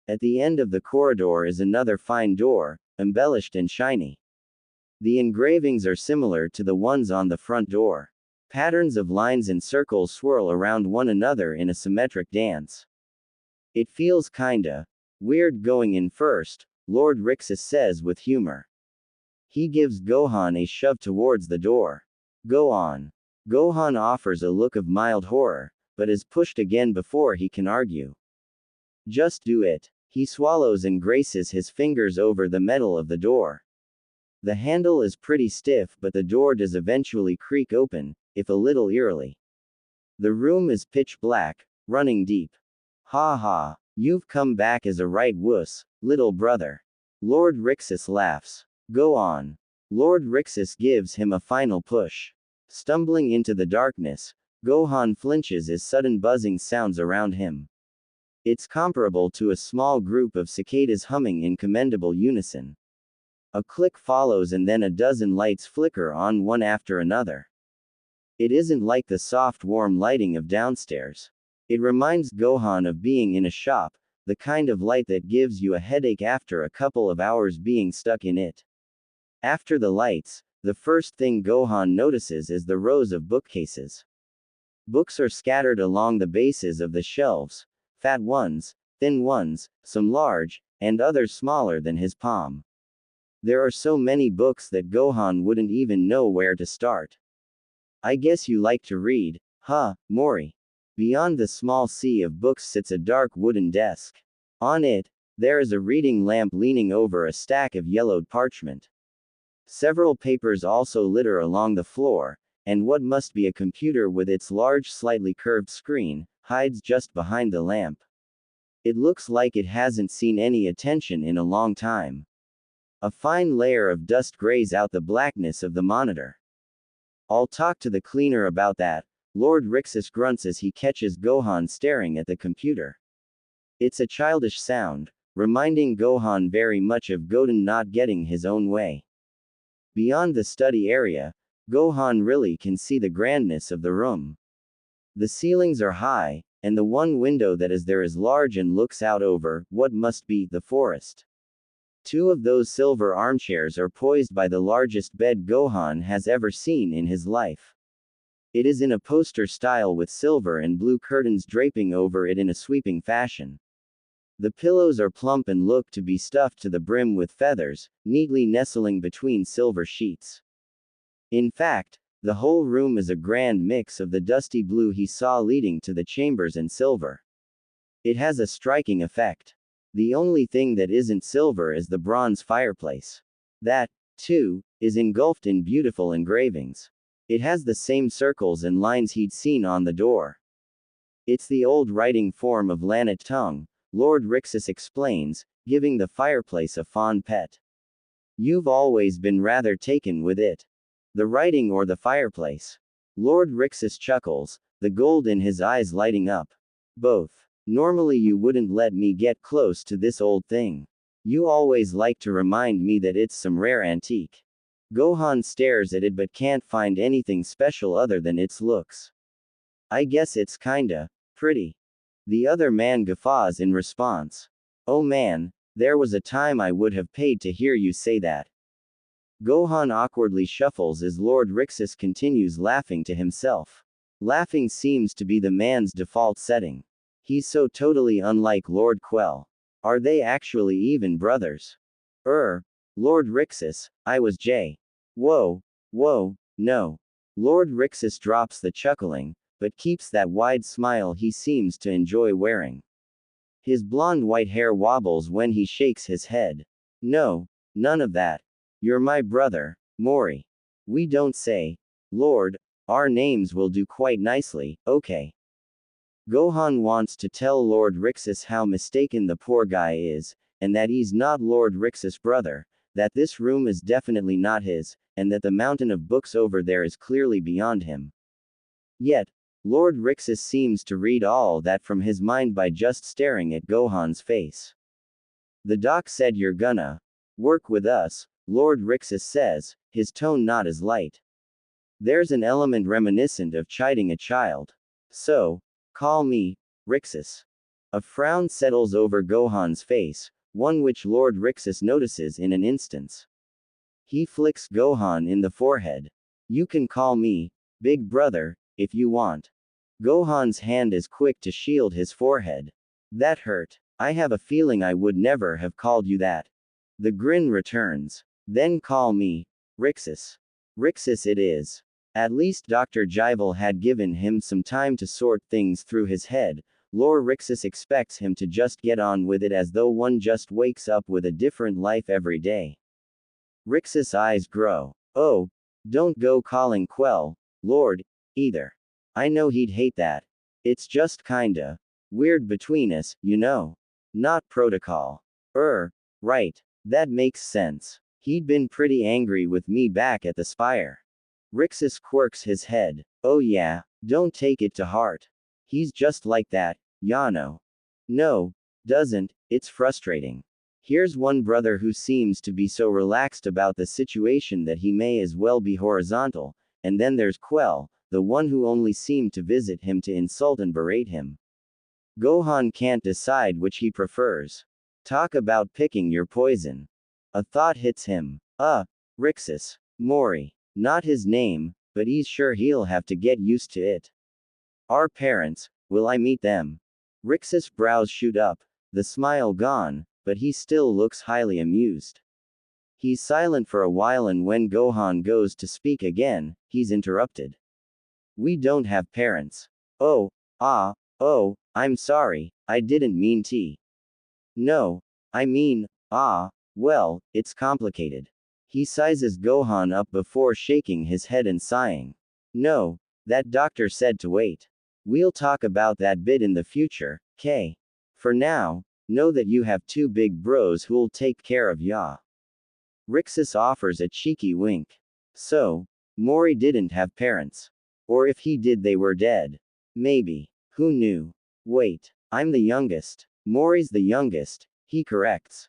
At the end of the corridor is another fine door, embellished and shiny. The engravings are similar to the ones on the front door. Patterns of lines and circles swirl around one another in a symmetric dance. It feels kinda weird going in first, Lord Rixus says with humor. He gives Gohan a shove towards the door. Go on. Gohan offers a look of mild horror, but is pushed again before he can argue. Just do it. He swallows and graces his fingers over the metal of the door. The handle is pretty stiff, but the door does eventually creak open, if a little eerily. The room is pitch black, running deep. Ha ha, you've come back as a right wuss, little brother. Lord Rixus laughs. Go on. Lord Rixus gives him a final push. Stumbling into the darkness, Gohan flinches as sudden buzzing sounds around him. It's comparable to a small group of cicadas humming in commendable unison. A click follows and then a dozen lights flicker on one after another. It isn't like the soft warm lighting of downstairs. It reminds Gohan of being in a shop, the kind of light that gives you a headache after a couple of hours being stuck in it. After the lights, the first thing Gohan notices is the rows of bookcases. Books are scattered along the bases of the shelves, fat ones, thin ones, some large, and others smaller than his palm. There are so many books that Gohan wouldn't even know where to start. I guess you like to read, huh, Mori? Beyond the small sea of books sits a dark wooden desk. On it, there is a reading lamp leaning over a stack of yellowed parchment. Several papers also litter along the floor, and what must be a computer with its large slightly curved screen, hides just behind the lamp. It looks like it hasn't seen any attention in a long time. A fine layer of dust grays out the blackness of the monitor. I'll talk to the cleaner about that, Lord Rixus grunts as he catches Gohan staring at the computer. It's a childish sound, reminding Gohan very much of Goten not getting his own way. Beyond the study area, Gohan really can see the grandness of the room. The ceilings are high, and the one window that is there is large and looks out over what must be the forest. Two of those silver armchairs are poised by the largest bed Gohan has ever seen in his life. It is in a poster style with silver and blue curtains draping over it in a sweeping fashion. The pillows are plump and look to be stuffed to the brim with feathers, neatly nestling between silver sheets. In fact, the whole room is a grand mix of the dusty blue he saw leading to the chambers and silver. It has a striking effect. The only thing that isn't silver is the bronze fireplace. That, too, is engulfed in beautiful engravings. It has the same circles and lines he'd seen on the door. It's the old writing form of Lanat tongue, Lord Rixus explains, giving the fireplace a fond pet. You've always been rather taken with it. The writing or the fireplace? Lord Rixus chuckles, the gold in his eyes lighting up. Both. Normally you wouldn't let me get close to this old thing. You always like to remind me that it's some rare antique. Gohan stares at it but can't find anything special other than its looks. I guess it's kinda pretty. The other man guffaws in response. Oh man, there was a time I would have paid to hear you say that. Gohan awkwardly shuffles as Lord Rixus continues laughing to himself. Laughing seems to be the man's default setting. He's so totally unlike Lord Quell. Are they actually even brothers? Lord Rixus, I was J. Whoa, no. Lord Rixus drops the chuckling, but keeps that wide smile he seems to enjoy wearing. His blonde white hair wobbles when he shakes his head. No, none of that. You're my brother, Mori. We don't say, Lord, our names will do quite nicely, okay. Gohan wants to tell Lord Rixus how mistaken the poor guy is, and that he's not Lord Rixus' brother, that this room is definitely not his, and that the mountain of books over there is clearly beyond him. Yet, Lord Rixus seems to read all that from his mind by just staring at Gohan's face. The doc said you're gonna work with us, Lord Rixus says, his tone not as light. There's an element reminiscent of chiding a child. So, call me Rixus. A frown settles over Gohan's face, one which Lord Rixus notices in an instant. He flicks Gohan in the forehead. You can call me Big Brother, if you want. Gohan's hand is quick to shield his forehead. That hurt. I have a feeling I would never have called you that. The grin returns. Then call me Rixus. Rixus it is. At least Dr. Jivel had given him some time to sort things through his head. Lord Rixus expects him to just get on with it as though one just wakes up with a different life every day. Rixus' eyes grow. Oh, don't go calling Quell, Lord, either. I know he'd hate that. It's just kinda weird between us, you know. Not protocol. Right. That makes sense. He'd been pretty angry with me back at the Spire. Rixus quirks his head. Oh yeah, don't take it to heart. He's just like that, Yano. No, doesn't, it's frustrating. Here's one brother who seems to be so relaxed about the situation that he may as well be horizontal, and then there's Quell, the one who only seemed to visit him to insult and berate him. Gohan can't decide which he prefers. Talk about picking your poison. A thought hits him. Rixus. Mori. Not his name, but he's sure he'll have to get used to it. Our parents, will I meet them? Rixus' brows shoot up, the smile gone, but he still looks highly amused. He's silent for a while, and when Gohan goes to speak again, he's interrupted. We don't have parents. Oh, I'm sorry, I didn't mean to. No, I mean, well, it's complicated. He sizes Gohan up before shaking his head and sighing. No, that doctor said to wait. We'll talk about that bit in the future, K. For now, know that you have two big bros who'll take care of ya. Rixus offers a cheeky wink. So, Mori didn't have parents. Or if he did, they were dead. Maybe. Who knew? Wait, I'm the youngest. Mori's the youngest, he corrects.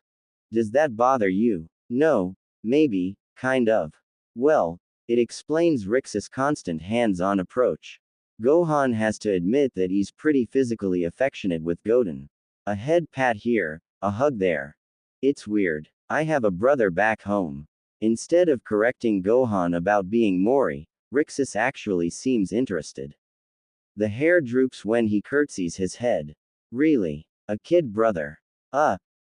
Does that bother you? No, maybe, kind of. Well, it explains Rixus' constant hands-on approach. Gohan has to admit that he's pretty physically affectionate with Goten. A head pat here, a hug there. It's weird. I have a brother back home. Instead of correcting Gohan about being Mori, Rixus actually seems interested. The hair droops when he curtsies his head. Really? A kid brother?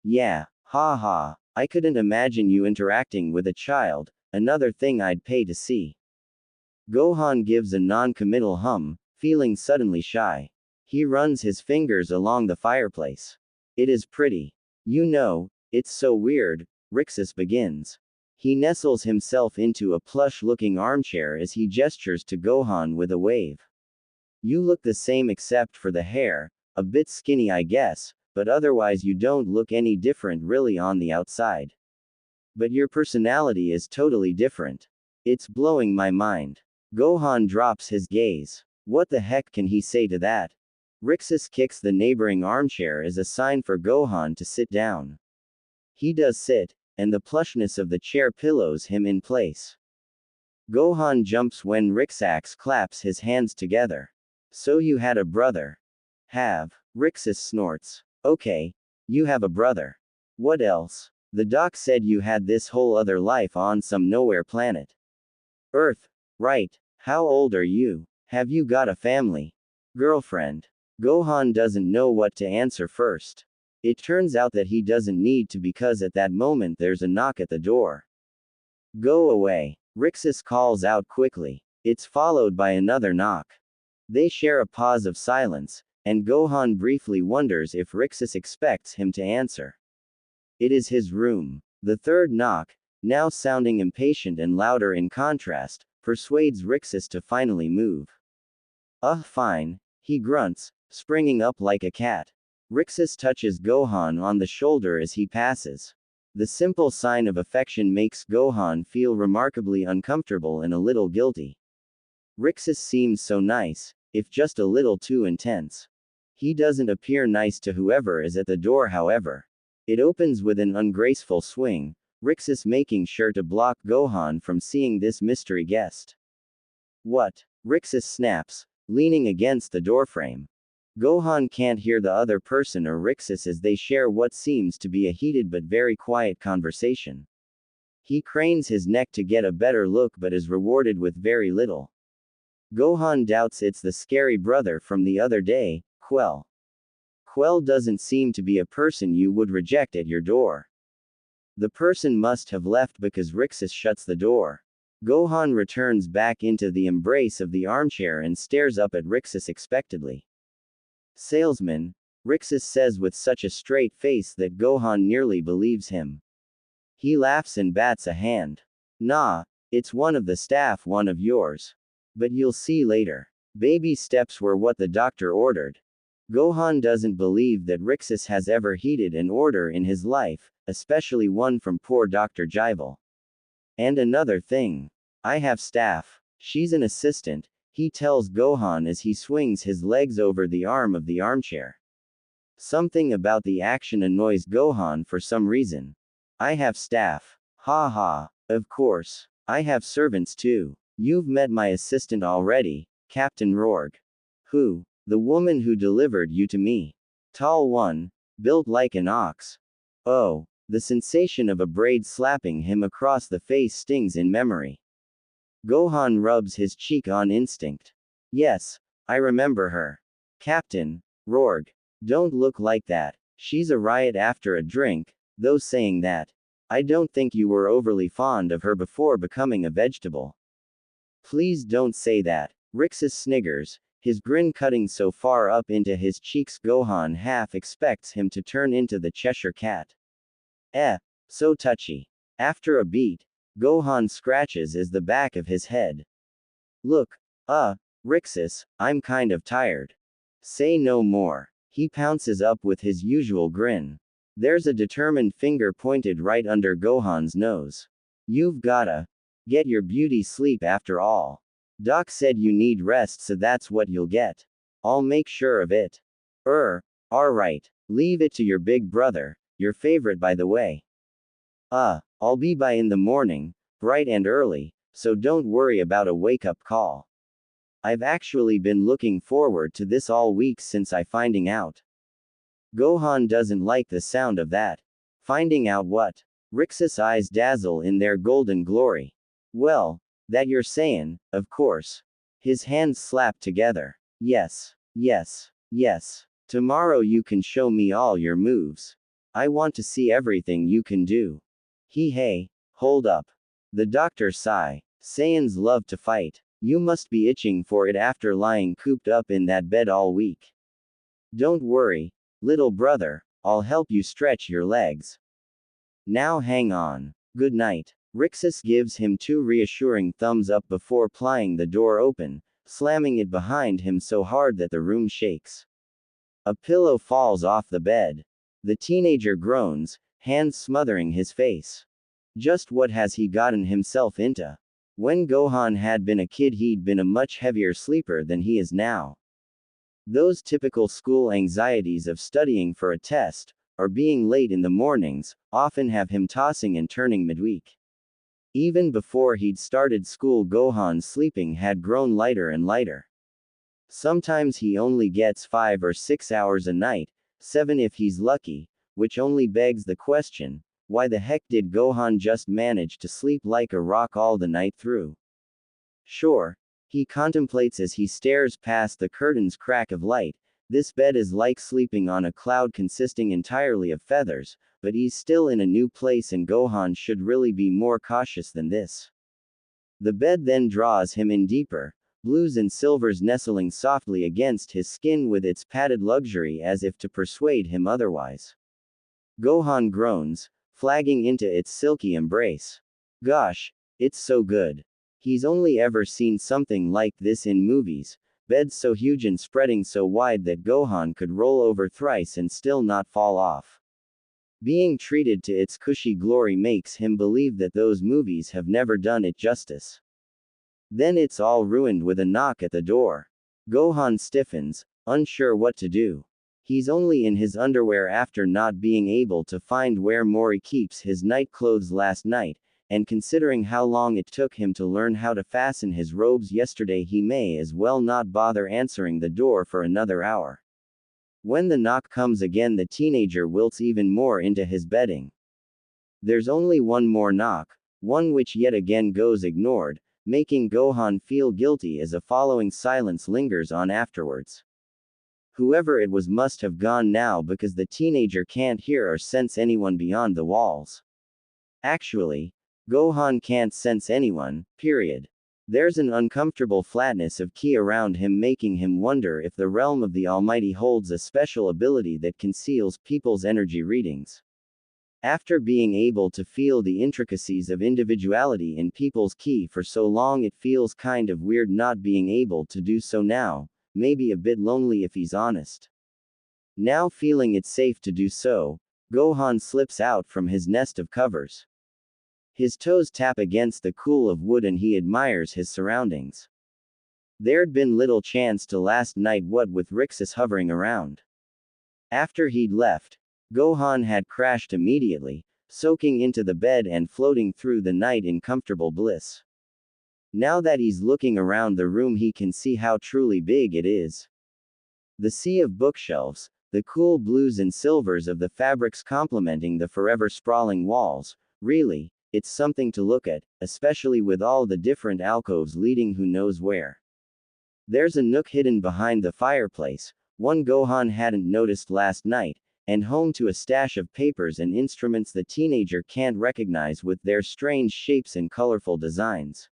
Yeah, ha. I couldn't imagine you interacting with a child, another thing I'd pay to see. Gohan gives a non-committal hum, feeling suddenly shy. He runs his fingers along the fireplace. It is pretty. You know, it's so weird, Rixus begins. He nestles himself into a plush-looking armchair as he gestures to Gohan with a wave. You look the same except for the hair, a bit skinny I guess, but otherwise you don't look any different really on the outside. But your personality is totally different. It's blowing my mind. Gohan drops his gaze. What the heck can he say to that? Rixus kicks the neighboring armchair as a sign for Gohan to sit down. He does sit, and the plushness of the chair pillows him in place. Gohan jumps when Rixax claps his hands together. So you had a brother? Have. Rixus snorts. Okay. You have a brother. What else? The doc said you had this whole other life on some nowhere planet. Earth. Right. How old are you? Have you got a family? Girlfriend? Gohan doesn't know what to answer first. It turns out that he doesn't need to because at that moment there's a knock at the door. Go away. Rixus calls out quickly. It's followed by another knock. They share a pause of silence, and Gohan briefly wonders if Rixus expects him to answer. It is his room. The third knock, now sounding impatient and louder in contrast, persuades Rixus to finally move. Fine, he grunts, springing up like a cat. Rixus touches Gohan on the shoulder as he passes. The simple sign of affection makes Gohan feel remarkably uncomfortable and a little guilty. Rixus seems so nice, if just a little too intense. He doesn't appear nice to whoever is at the door, however. It opens with an ungraceful swing, Rixus making sure to block Gohan from seeing this mystery guest. What? Rixus snaps, leaning against the doorframe. Gohan can't hear the other person or Rixus as they share what seems to be a heated but very quiet conversation. He cranes his neck to get a better look but is rewarded with very little. Gohan doubts it's the scary brother from the other day, Quell. Quell doesn't seem to be a person you would reject at your door. The person must have left because Rixus shuts the door. Gohan returns back into the embrace of the armchair and stares up at Rixus expectantly. Salesman, Rixus says with such a straight face that Gohan nearly believes him. He laughs and bats a hand. Nah, it's one of the staff, one of yours. But you'll see later. Baby steps were what the doctor ordered. Gohan doesn't believe that Rixus has ever heeded an order in his life, especially one from poor Dr. Jivel. And another thing. I have staff. She's an assistant, he tells Gohan as he swings his legs over the arm of the armchair. Something about the action annoys Gohan for some reason. I have staff. Ha ha. Of course. I have servants too. You've met my assistant already, Captain Rorg. Who? The woman who delivered you to me. Tall one, built like an ox. Oh, the sensation of a braid slapping him across the face stings in memory. Gohan rubs his cheek on instinct. Yes, I remember her. Captain Rorg. Don't look like that. She's a riot after a drink, though saying that. I don't think you were overly fond of her before becoming a vegetable. Please don't say that. Rixus sniggers, his grin cutting so far up into his cheeks Gohan half expects him to turn into the Cheshire Cat. So touchy. After a beat, Gohan scratches the back of his head. Look, Rixus, I'm kind of tired. Say no more. He pounces up with his usual grin. There's a determined finger pointed right under Gohan's nose. You've gotta get your beauty sleep after all. Doc said you need rest, so that's what you'll get. I'll make sure of it. Alright. Leave it to your big brother, your favorite by the way. I'll be by in the morning, bright and early, so don't worry about a wake-up call. I've actually been looking forward to this all week since I finding out. Gohan doesn't like the sound of that. Finding out what? Rixus' eyes dazzle in their golden glory. Well, that you're saying, of course. His hands slap together. Yes. Tomorrow you can show me all your moves. I want to see everything you can do. Hey, hold up. The doctor sigh. Saiyans love to fight. You must be itching for it after lying cooped up in that bed all week. Don't worry, little brother, I'll help you stretch your legs. Now hang on. Good night. Rixus gives him 2 reassuring thumbs up before plying the door open, slamming it behind him so hard that the room shakes. A pillow falls off the bed. The teenager groans, hands smothering his face. Just what has he gotten himself into? When Gohan had been a kid, he'd been a much heavier sleeper than he is now. Those typical school anxieties of studying for a test, or being late in the mornings, often have him tossing and turning midweek. Even before he'd started school, Gohan's sleeping had grown lighter and lighter. Sometimes he only gets 5 or 6 hours a night, 7 if he's lucky, which only begs the question, why the heck did Gohan just manage to sleep like a rock all the night through? Sure, he contemplates as he stares past the curtain's crack of light, This bed is like sleeping on a cloud consisting entirely of feathers, but he's still in a new place and Gohan should really be more cautious than this. The bed then draws him in deeper, blues and silvers nestling softly against his skin with its padded luxury as if to persuade him otherwise. Gohan groans, flagging into its silky embrace. Gosh, it's so good. He's only ever seen something like this in movies, beds so huge and spreading so wide that Gohan could roll over thrice and still not fall off. Being treated to its cushy glory makes him believe that those movies have never done it justice. Then it's all ruined with a knock at the door. Gohan stiffens, unsure what to do. He's only in his underwear after not being able to find where Mori keeps his night clothes last night, and considering how long it took him to learn how to fasten his robes yesterday, he may as well not bother answering the door for another hour. When the knock comes again, the teenager wilts even more into his bedding. There's only one more knock, one which yet again goes ignored, making Gohan feel guilty as a following silence lingers on afterwards. Whoever it was must have gone now because the teenager can't hear or sense anyone beyond the walls. Actually, Gohan can't sense anyone, period. There's an uncomfortable flatness of ki around him, making him wonder if the realm of the Almighty holds a special ability that conceals people's energy readings. After being able to feel the intricacies of individuality in people's ki for so long, it feels kind of weird not being able to do so now, maybe a bit lonely if he's honest. Now feeling it's safe to do so, Gohan slips out from his nest of covers. His toes tap against the cool of wood and he admires his surroundings. There'd been little chance to last night, what with Rixus hovering around. After he'd left, Gohan had crashed immediately, soaking into the bed and floating through the night in comfortable bliss. Now that he's looking around the room, he can see how truly big it is. The sea of bookshelves, the cool blues and silvers of the fabrics complementing the forever sprawling walls, really, it's something to look at, especially with all the different alcoves leading who knows where. There's a nook hidden behind the fireplace, one Gohan hadn't noticed last night, and home to a stash of papers and instruments the teenager can't recognize with their strange shapes and colorful designs.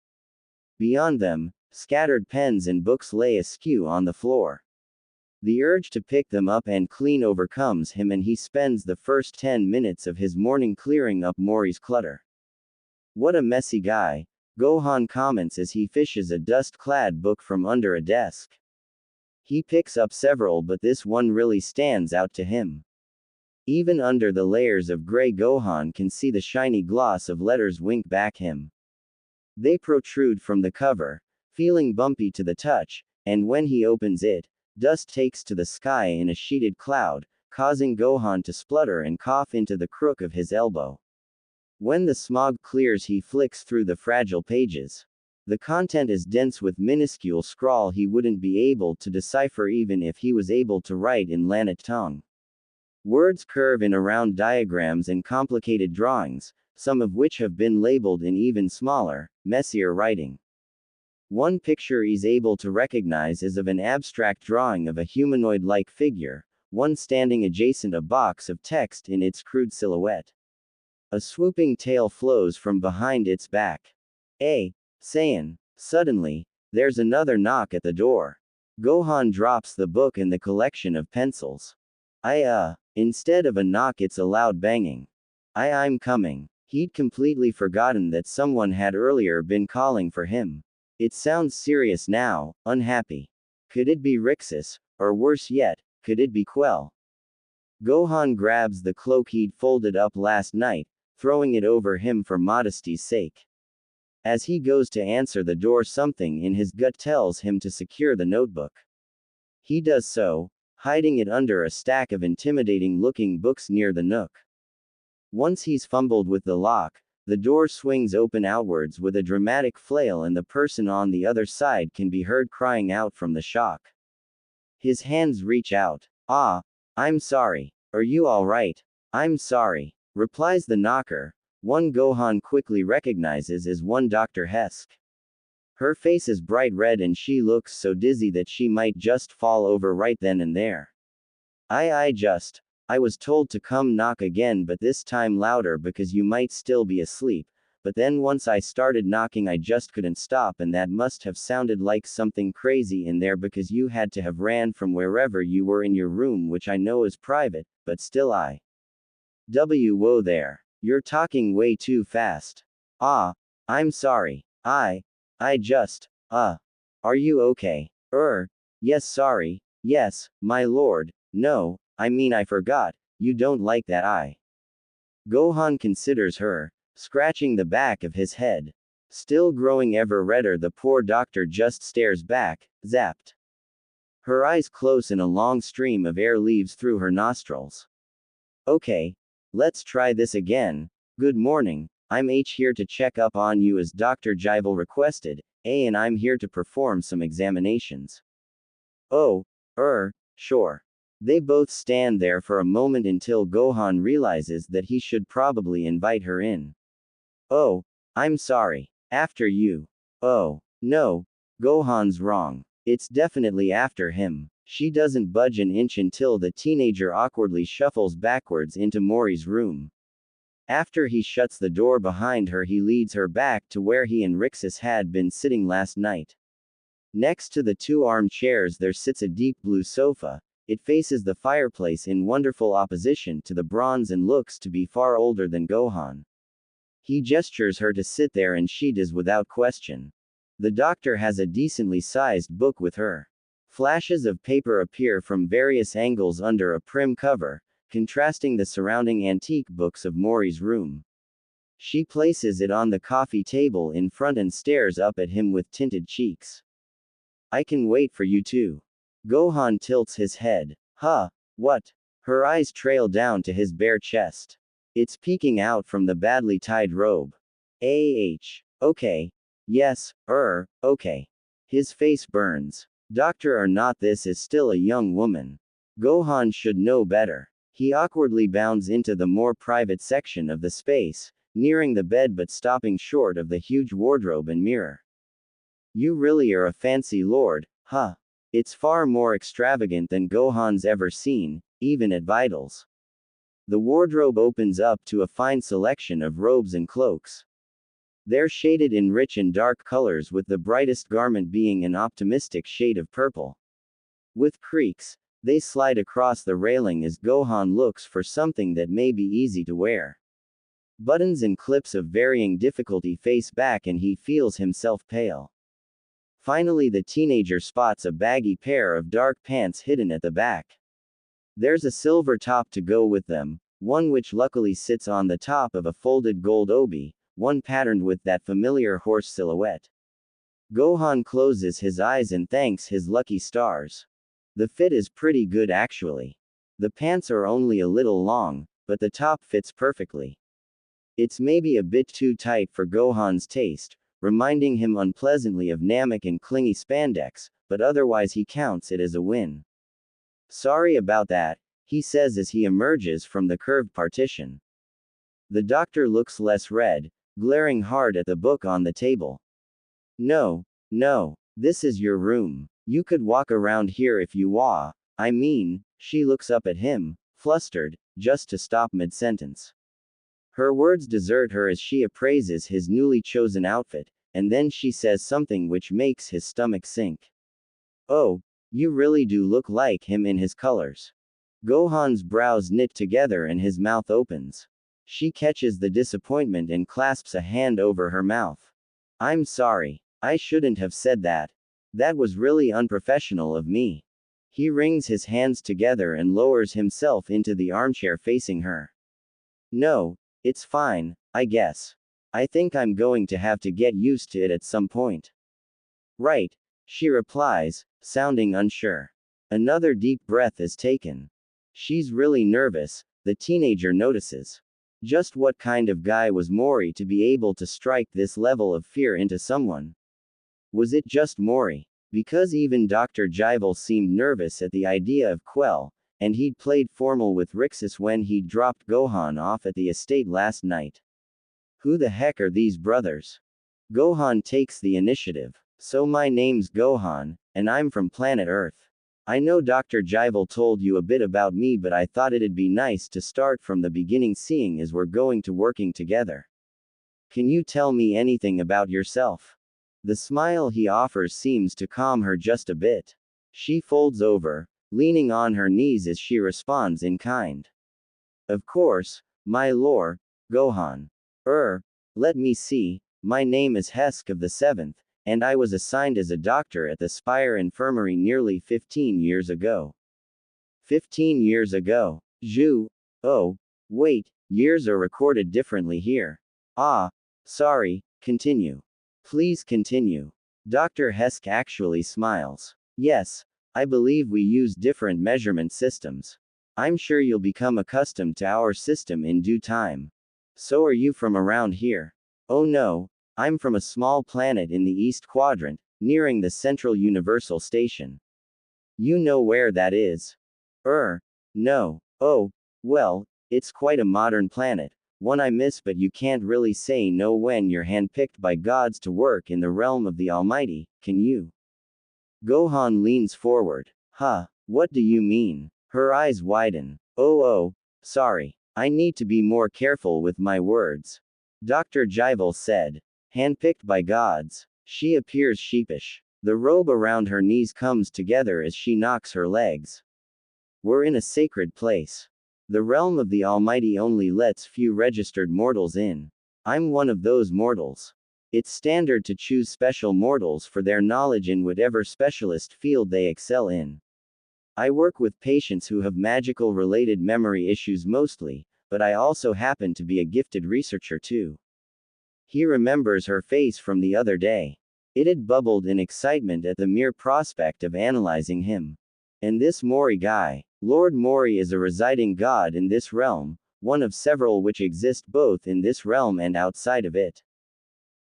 Beyond them, scattered pens and books lay askew on the floor. The urge to pick them up and clean overcomes him, and he spends the first 10 minutes of his morning clearing up Mori's clutter. What a messy guy, Gohan comments as he fishes a dust-clad book from under a desk. He picks up several, but this one really stands out to him. Even under the layers of gray, Gohan can see the shiny gloss of letters wink back him. They protrude from the cover, feeling bumpy to the touch, and when he opens it, dust takes to the sky in a sheeted cloud, causing Gohan to splutter and cough into the crook of his elbow. When the smog clears, he flicks through the fragile pages. The content is dense with minuscule scrawl he wouldn't be able to decipher even if he was able to write in Lanat tongue. Words curve in around diagrams and complicated drawings, some of which have been labeled in even smaller, messier writing. One picture he's able to recognize is of an abstract drawing of a humanoid-like figure, one standing adjacent a box of text in its crude silhouette. A swooping tail flows from behind its back. Saiyan. Suddenly, there's another knock at the door. Gohan drops the book and the collection of pencils. Instead of a knock, it's a loud banging. I'm coming. He'd completely forgotten that someone had earlier been calling for him. It sounds serious now, unhappy. Could it be Rixus, or worse yet, could it be Quell? Gohan grabs the cloak he'd folded up last night, throwing it over him for modesty's sake. As he goes to answer the door, something in his gut tells him to secure the notebook. He does so, hiding it under a stack of intimidating-looking books near the nook. Once he's fumbled with the lock, the door swings open outwards with a dramatic flail and the person on the other side can be heard crying out from the shock. His hands reach out. I'm sorry. Are you all right? I'm sorry, replies the knocker, one Gohan quickly recognizes as one Dr. Hesk. Her face is bright red and she looks so dizzy that she might just fall over right then and there. I was told to come knock again, but this time louder because you might still be asleep. But then once I started knocking, I just couldn't stop, and that must have sounded like something crazy in there because you had to have ran from wherever you were in your room, which I know is private, but still whoa there. You're talking way too fast. I'm sorry. Are you okay? Yes, sorry. Yes, my lord. No, I mean I forgot. You don't like that. Gohan considers her, scratching the back of his head. Still growing ever redder, the poor doctor just stares back, zapped. Her eyes close and a long stream of air leaves through her nostrils. Okay. Let's try this again. Good morning. I'm here to check up on you as Dr. Jivel requested, and I'm here to perform some examinations. Oh, sure. They both stand there for a moment until Gohan realizes that he should probably invite her in. Oh, I'm sorry. After you. Oh, no. Gohan's wrong. It's definitely after him. She doesn't budge an inch until the teenager awkwardly shuffles backwards into Mori's room. After he shuts the door behind her, he leads her back to where he and Rixus had been sitting last night. Next to the two armchairs there sits a deep blue sofa. It faces the fireplace in wonderful opposition to the bronze and looks to be far older than Gohan. He gestures her to sit there and she does without question. The doctor has a decently sized book with her. Flashes of paper appear from various angles under a prim cover, contrasting the surrounding antique books of Mori's room. She places it on the coffee table in front and stares up at him with tinted cheeks. I can wait for you too. Gohan tilts his head. Huh? What? Her eyes trail down to his bare chest. It's peeking out from the badly tied robe. Okay. Yes, okay. His face burns. Doctor or not, this is still a young woman. Gohan should know better. He awkwardly bounds into the more private section of the space, nearing the bed but stopping short of the huge wardrobe and mirror. You really are a fancy lord, huh? It's far more extravagant than Gohan's ever seen, even at Vitals. The wardrobe opens up to a fine selection of robes and cloaks. They're shaded in rich and dark colors, with the brightest garment being an optimistic shade of purple. With creaks, they slide across the railing as Gohan looks for something that may be easy to wear. Buttons and clips of varying difficulty face back and he feels himself pale. Finally, the teenager spots a baggy pair of dark pants hidden at the back. There's a silver top to go with them, one which luckily sits on the top of a folded gold obi, one patterned with that familiar horse silhouette. Gohan closes his eyes and thanks his lucky stars. The fit is pretty good actually. The pants are only a little long, but the top fits perfectly. It's maybe a bit too tight for Gohan's taste, reminding him unpleasantly of Namek and clingy spandex, but otherwise he counts it as a win. Sorry about that, he says as he emerges from the curved partition. The doctor looks less red, glaring hard at the book on the table. No, this is your room. You could walk around here if you want. She looks up at him, flustered, just to stop mid-sentence. Her words desert her as she appraises his newly chosen outfit, and then she says something which makes his stomach sink. Oh, you really do look like him in his colors. Gohan's brows knit together and his mouth opens. She catches the disappointment and clasps a hand over her mouth. I'm sorry. I shouldn't have said that. That was really unprofessional of me. He wrings his hands together and lowers himself into the armchair facing her. No, it's fine, I guess. I think I'm going to have to get used to it at some point. Right, she replies, sounding unsure. Another deep breath is taken. She's really nervous, the teenager notices. Just what kind of guy was Mori to be able to strike this level of fear into someone? Was it just Mori? Because even Dr. Jivel seemed nervous at the idea of Quell, and he'd played formal with Rixus when he'd dropped Gohan off at the estate last night. Who the heck are these brothers? Gohan takes the initiative. So my name's Gohan, and I'm from planet Earth. I know Dr. Jivel told you a bit about me, but I thought it'd be nice to start from the beginning seeing as we're going to working together. Can you tell me anything about yourself? The smile he offers seems to calm her just a bit. She folds over, leaning on her knees as she responds in kind. Of course, my lore, Gohan. Let me see, my name is Hesk of the 7th, and I was assigned as a doctor at the Spire Infirmary nearly 15 years ago. 15 years ago. Zhu. Oh, wait, years are recorded differently here. Ah, sorry, continue. Please continue. Dr. Hesk actually smiles. Yes, I believe we use different measurement systems. I'm sure you'll become accustomed to our system in due time. So are you from around here? Oh no, I'm from a small planet in the East Quadrant, nearing the Central Universal Station. You know where that is? No. Oh, well, it's quite a modern planet, one I miss, but you can't really say no when you're handpicked by gods to work in the realm of the Almighty, can you? Gohan leans forward. Huh, what do you mean? Her eyes widen. Oh, sorry. I need to be more careful with my words. Dr. Jivel said. Handpicked by gods. She appears sheepish. The robe around her knees comes together as she knocks her legs. We're in a sacred place. The realm of the Almighty only lets few registered mortals in. I'm one of those mortals. It's standard to choose special mortals for their knowledge in whatever specialist field they excel in. I work with patients who have magical related memory issues mostly, but I also happen to be a gifted researcher too. He remembers her face from the other day. It had bubbled in excitement at the mere prospect of analyzing him. And this Mori guy, Lord Mori, is a residing god in this realm, one of several which exist both in this realm and outside of it.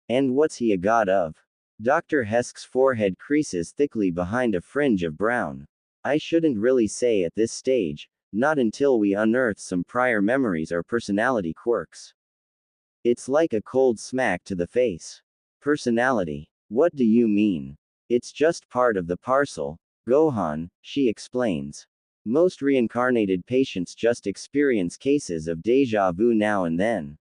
And what's he a god of? Dr. Hesk's forehead creases thickly behind a fringe of brown. I shouldn't really say at this stage, not until we unearth some prior memories or personality quirks. It's like a cold smack to the face. Personality. What do you mean? It's just part of the parcel, Gohan, she explains. Most reincarnated patients just experience cases of deja vu now and then.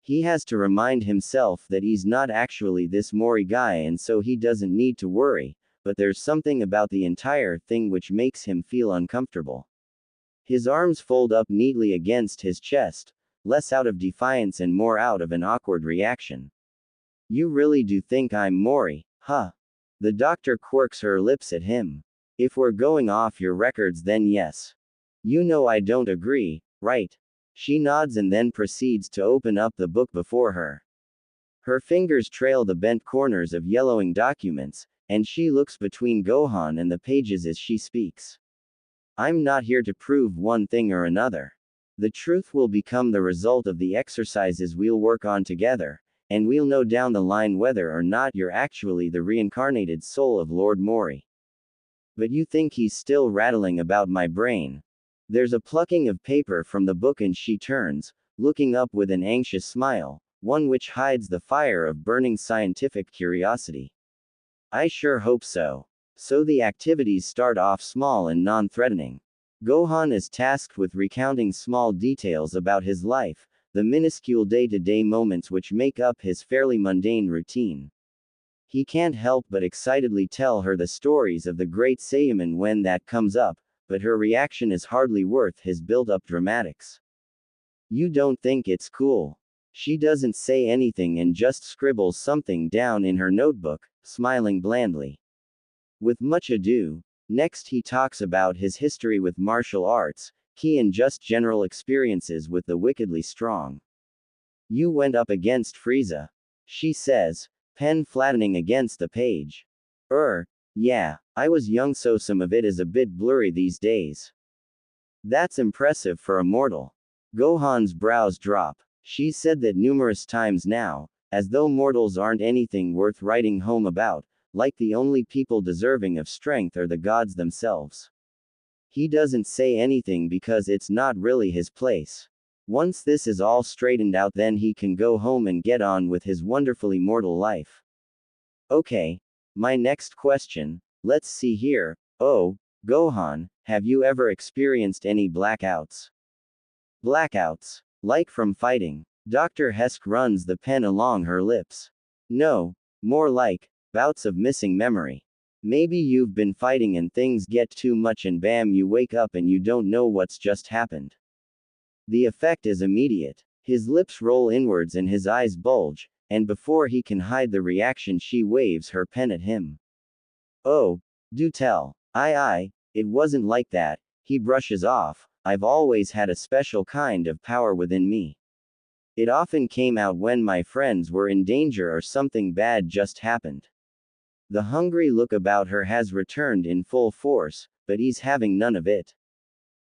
He has to remind himself that he's not actually this Mori guy, and so he doesn't need to worry, but there's something about the entire thing which makes him feel uncomfortable. His arms fold up neatly against his chest, less out of defiance and more out of an awkward reaction. You really do think I'm Mori, huh? The doctor quirks her lips at him. If we're going off your records, then yes. You know I don't agree, right? She nods and then proceeds to open up the book before her. Her fingers trail the bent corners of yellowing documents, and she looks between Gohan and the pages as she speaks. I'm not here to prove one thing or another. The truth will become the result of the exercises we'll work on together, and we'll know down the line whether or not you're actually the reincarnated soul of Lord Mori. But you think he's still rattling about my brain. There's a plucking of paper from the book and she turns, looking up with an anxious smile, one which hides the fire of burning scientific curiosity. I sure hope so. So the activities start off small and non-threatening. Gohan is tasked with recounting small details about his life, the minuscule day-to-day moments which make up his fairly mundane routine. He can't help but excitedly tell her the stories of the great Saiyaman when that comes up, but her reaction is hardly worth his built-up dramatics. You don't think it's cool? She doesn't say anything and just scribbles something down in her notebook, smiling blandly. With much ado, next he talks about his history with martial arts, ki and just general experiences with the wickedly strong. You went up against Frieza. She says, pen flattening against the page. Yeah, I was young, so some of it is a bit blurry these days. That's impressive for a mortal. Gohan's brows drop. She's said that numerous times now, as though mortals aren't anything worth writing home about, like the only people deserving of strength are the gods themselves. He doesn't say anything because it's not really his place. Once this is all straightened out, then he can go home and get on with his wonderfully mortal life. Okay. My next question, let's see here. Oh, Gohan, have you ever experienced any blackouts? Blackouts. Like from fighting. Dr. Hesk runs the pen along her lips. No, more like bouts of missing memory. Maybe you've been fighting and things get too much and bam, you wake up and you don't know what's just happened. The effect is immediate. His lips roll inwards and his eyes bulge, and before he can hide the reaction, she waves her pen at him. Oh, do tell. It wasn't like that, he brushes off. I've always had a special kind of power within me. It often came out when my friends were in danger or something bad just happened. The hungry look about her has returned in full force, but he's having none of it.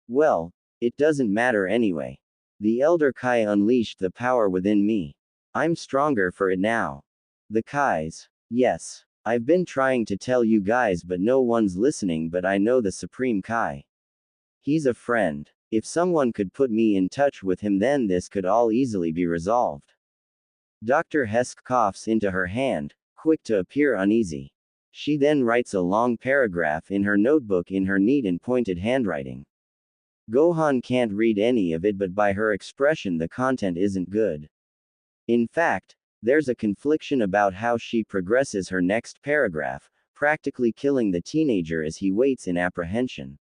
Well, it doesn't matter anyway. The Elder Kai unleashed the power within me. I'm stronger for it now. The Kais. Yes. I've been trying to tell you guys but no one's listening, but I know the Supreme Kai. He's a friend. If someone could put me in touch with him, then this could all easily be resolved. Dr. Hesk coughs into her hand, quick to appear uneasy. She then writes a long paragraph in her notebook in her neat and pointed handwriting. Gohan can't read any of it, but by her expression the content isn't good. In fact, there's a confliction about how she progresses her next paragraph, practically killing the teenager as he waits in apprehension.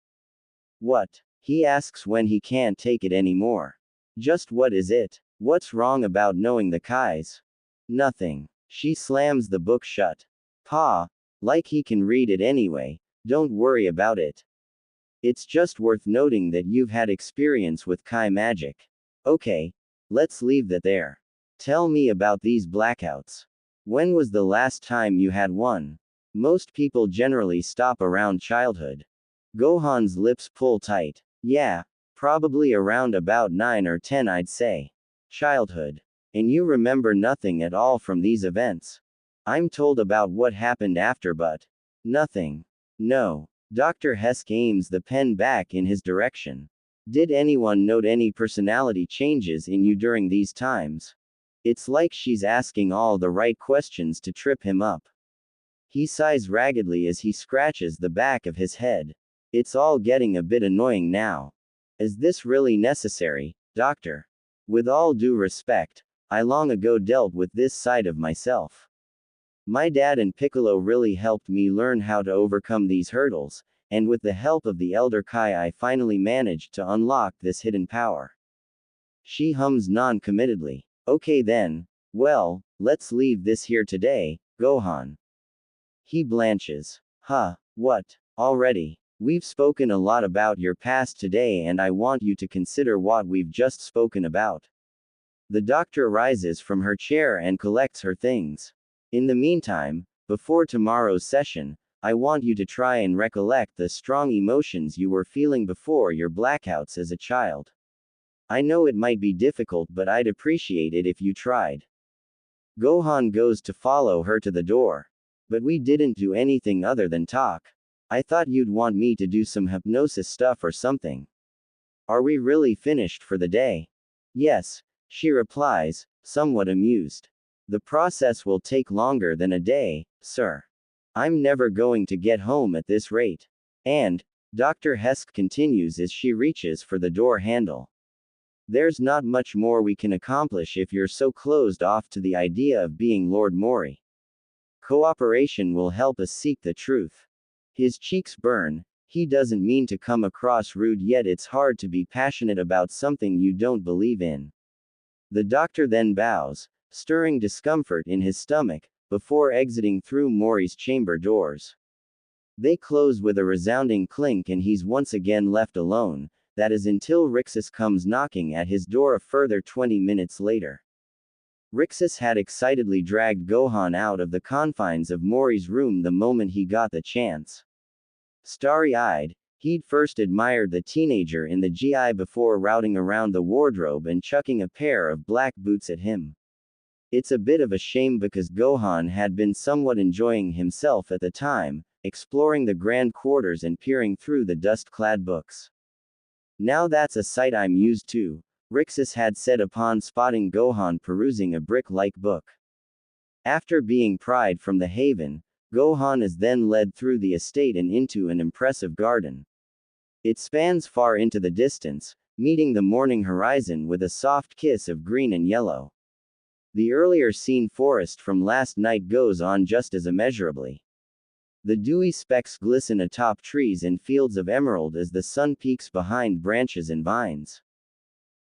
What? He asks when he can't take it anymore. Just what is it? What's wrong about knowing the Kais? Nothing. She slams the book shut. Pa, like he can read it anyway, don't worry about it. It's just worth noting that you've had experience with Kai magic. Okay, let's leave that there. Tell me about these blackouts. When was the last time you had one? Most people generally stop around childhood. Gohan's lips pull tight. Yeah, probably around about 9 or 10, I'd say. Childhood. And you remember nothing at all from these events? I'm told about what happened after, but nothing. No. Dr. Hesk aims the pen back in his direction. Did anyone note any personality changes in you during these times? It's like she's asking all the right questions to trip him up. He sighs raggedly as he scratches the back of his head. It's all getting a bit annoying now. Is this really necessary, Doctor? With all due respect, I long ago dealt with this side of myself. My dad and Piccolo really helped me learn how to overcome these hurdles, and with the help of the Elder Kai I finally managed to unlock this hidden power. She hums non-committedly. Okay then, well, let's leave this here today, Gohan. He blanches. Huh, what? Already? We've spoken a lot about your past today and I want you to consider what we've just spoken about. The doctor rises from her chair and collects her things. In the meantime, before tomorrow's session, I want you to try and recollect the strong emotions you were feeling before your blackouts as a child. I know it might be difficult, but I'd appreciate it if you tried. Gohan goes to follow her to the door. But we didn't do anything other than talk. I thought you'd want me to do some hypnosis stuff or something. Are we really finished for the day? Yes, she replies, somewhat amused. The process will take longer than a day, sir. I'm never going to get home at this rate. And, Dr. Hesk continues as she reaches for the door handle. There's not much more we can accomplish if you're so closed off to the idea of being Lord Mori. Cooperation will help us seek the truth. His cheeks burn. He doesn't mean to come across rude, yet it's hard to be passionate about something you don't believe in. The doctor then bows, stirring discomfort in his stomach, before exiting through Mori's chamber doors. They close with a resounding clink and he's once again left alone, that is until Rixus comes knocking at his door a further 20 minutes later. Rixus had excitedly dragged Gohan out of the confines of Mori's room the moment he got the chance. Starry-eyed, he'd first admired the teenager in the GI before routing around the wardrobe and chucking a pair of black boots at him. It's a bit of a shame because Gohan had been somewhat enjoying himself at the time, exploring the grand quarters and peering through the dust-clad books. Now that's a sight I'm used to, Rixus had said upon spotting Gohan perusing a brick-like book. After being pried from the haven, Gohan is then led through the estate and into an impressive garden. It spans far into the distance, meeting the morning horizon with a soft kiss of green and yellow. The earlier seen forest from last night goes on just as immeasurably. The dewy specks glisten atop trees and fields of emerald as the sun peeks behind branches and vines.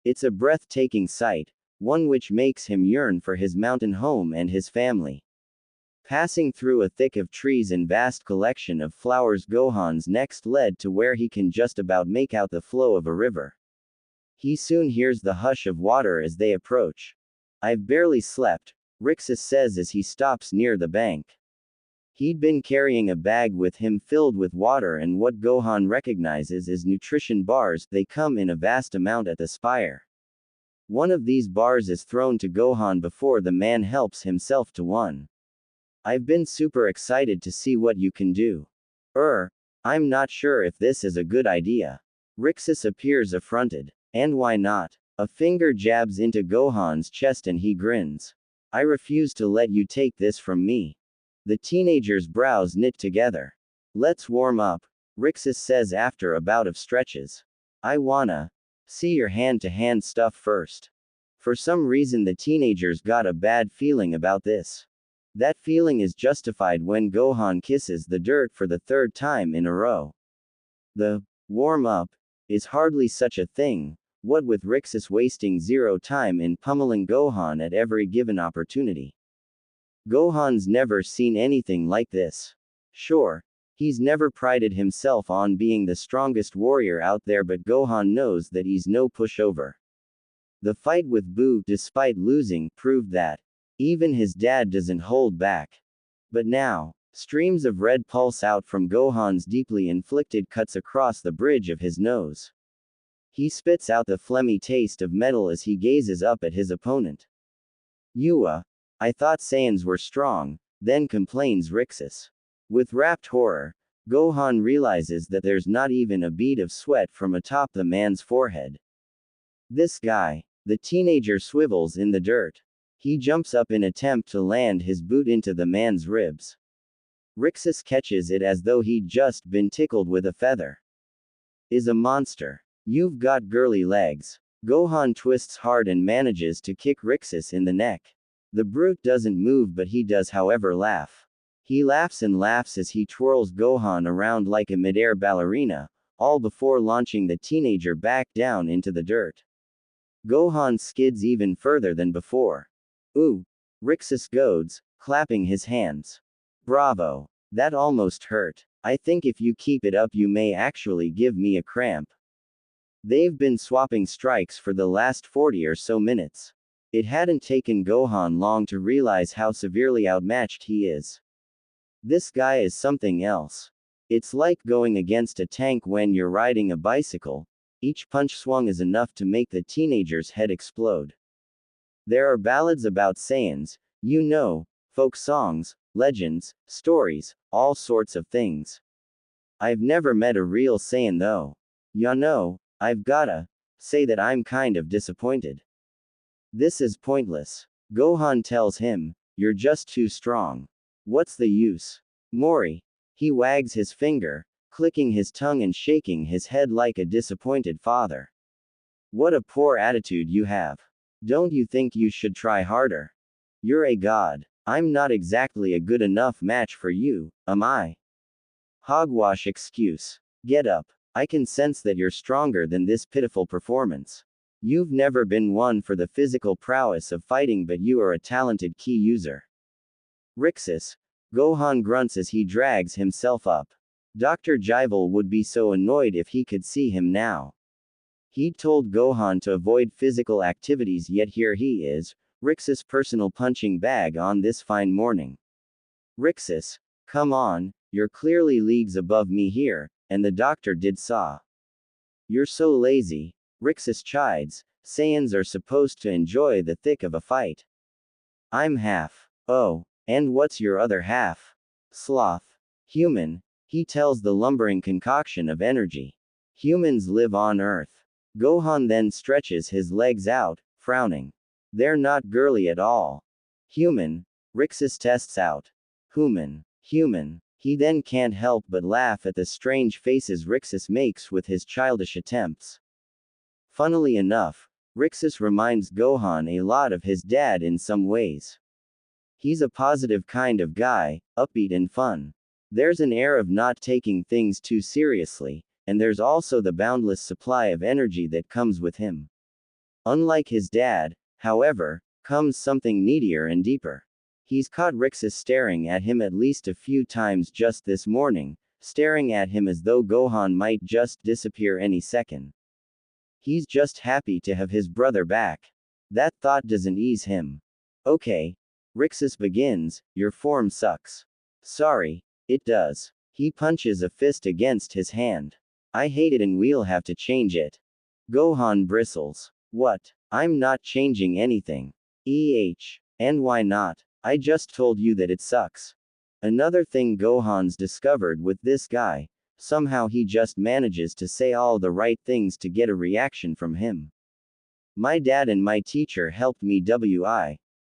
It's a breathtaking sight, one which makes him yearn for his mountain home and his family. Passing through a thick of trees and vast collection of flowers, Gohan's next led to where he can just about make out the flow of a river. He soon hears the hush of water as they approach. "I've barely slept," Rixus says as he stops near the bank. He'd been carrying a bag with him filled with water and what Gohan recognizes as nutrition bars. They come in a vast amount at the spire. One of these bars is thrown to Gohan before the man helps himself to one. "I've been super excited to see what you can do. I'm not sure if this is a good idea." Rixus appears affronted. "And why not?" A finger jabs into Gohan's chest and he grins. "I refuse to let you take this from me." The teenager's brows knit together. "Let's warm up," Rixus says after a bout of stretches. "I wanna see your hand-to-hand stuff first." For some reason the teenager's got a bad feeling about this. That feeling is justified when Gohan kisses the dirt for the third time in a row. The warm-up is hardly such a thing, what with Rixus wasting zero time in pummeling Gohan at every given opportunity. Gohan's never seen anything like this. Sure, he's never prided himself on being the strongest warrior out there, but Gohan knows that he's no pushover. The fight with Boo, despite losing, proved that even his dad doesn't hold back. But now, streams of red pulse out from Gohan's deeply inflicted cuts across the bridge of his nose. He spits out the phlegmy taste of metal as he gazes up at his opponent. I thought Saiyans were strong," then complains Rixus. With rapt horror, Gohan realizes that there's not even a bead of sweat from atop the man's forehead. "This guy." The teenager swivels in the dirt. He jumps up in attempt to land his boot into the man's ribs. Rixus catches it as though he'd just been tickled with a feather. "Is a monster. You've got girly legs." Gohan twists hard and manages to kick Rixus in the neck. The brute doesn't move, but he does, however, laugh. He laughs and laughs as he twirls Gohan around like a midair ballerina, all before launching the teenager back down into the dirt. Gohan skids even further than before. "Ooh!" Rixus goads, clapping his hands. "Bravo! That almost hurt. I think if you keep it up you may actually give me a cramp." They've been swapping strikes for the last 40 or so minutes. It hadn't taken Gohan long to realize how severely outmatched he is. This guy is something else. It's like going against a tank when you're riding a bicycle. Each punch swung is enough to make the teenager's head explode. There are ballads about Saiyans, folk songs, legends, stories, all sorts of things. I've never met a real Saiyan though. I've gotta say that I'm kind of disappointed. This is pointless. Gohan tells him, "You're just too strong. What's the use?" Mori. He wags his finger, clicking his tongue and shaking his head like a disappointed father. "What a poor attitude you have. Don't you think you should try harder? You're a god. I'm not exactly a good enough match for you, am I?" Hogwash excuse. Get up. I can sense that you're stronger than this pitiful performance. You've never been one for the physical prowess of fighting, but you are a talented key user. Rixus. Gohan grunts as he drags himself up. Dr. Jivel would be so annoyed if he could see him now. He'd told Gohan to avoid physical activities, yet here he is, Rixus' personal punching bag on this fine morning. Rixus. Come on, you're clearly leagues above me here, and the doctor did saw. You're so lazy. Rixus chides. Saiyans are supposed to enjoy the thick of a fight. I'm half. Oh, and what's your other half? Sloth. Human. He tells the lumbering concoction of energy. Humans live on Earth. Gohan then stretches his legs out, frowning. They're not girly at all. Human. Rixus tests out. Human. Human. He then can't help but laugh at the strange faces Rixus makes with his childish attempts. Funnily enough, Rixus reminds Gohan a lot of his dad in some ways. He's a positive kind of guy, upbeat and fun. There's an air of not taking things too seriously, and there's also the boundless supply of energy that comes with him. Unlike his dad, however, comes something needier and deeper. He's caught Rixus staring at him at least a few times just this morning, staring at him as though Gohan might just disappear any second. He's just happy to have his brother back. That thought doesn't ease him. Okay. Rixus begins, your form sucks. Sorry. It does. He punches a fist against his hand. I hate it and we'll have to change it. Gohan bristles. What? I'm not changing anything. And why not? I just told you that it sucks. Another thing Gohan's discovered with this guy, somehow he just manages to say all the right things to get a reaction from him. My dad and my teacher helped me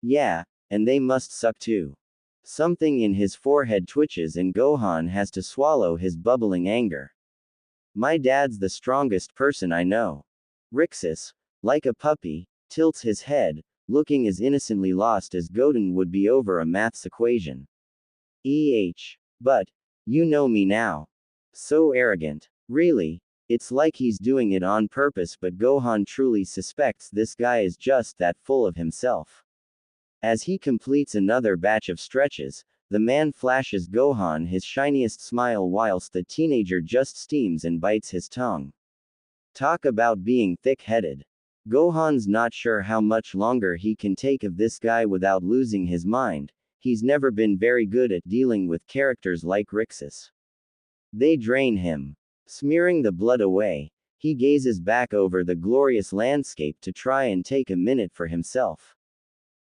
Yeah, and they must suck too. Something in his forehead twitches and Gohan has to swallow his bubbling anger. My dad's the strongest person I know. Rixus, like a puppy, tilts his head, looking as innocently lost as Goten would be over a maths equation. But, you know me now. So arrogant. Really, it's like he's doing it on purpose, but Gohan truly suspects this guy is just that full of himself. As he completes another batch of stretches, the man flashes Gohan his shiniest smile whilst the teenager just steams and bites his tongue. Talk about being thick-headed. Gohan's not sure how much longer he can take of this guy without losing his mind. He's never been very good at dealing with characters like Rixus. They drain him. Smearing the blood away, he gazes back over the glorious landscape to try and take a minute for himself.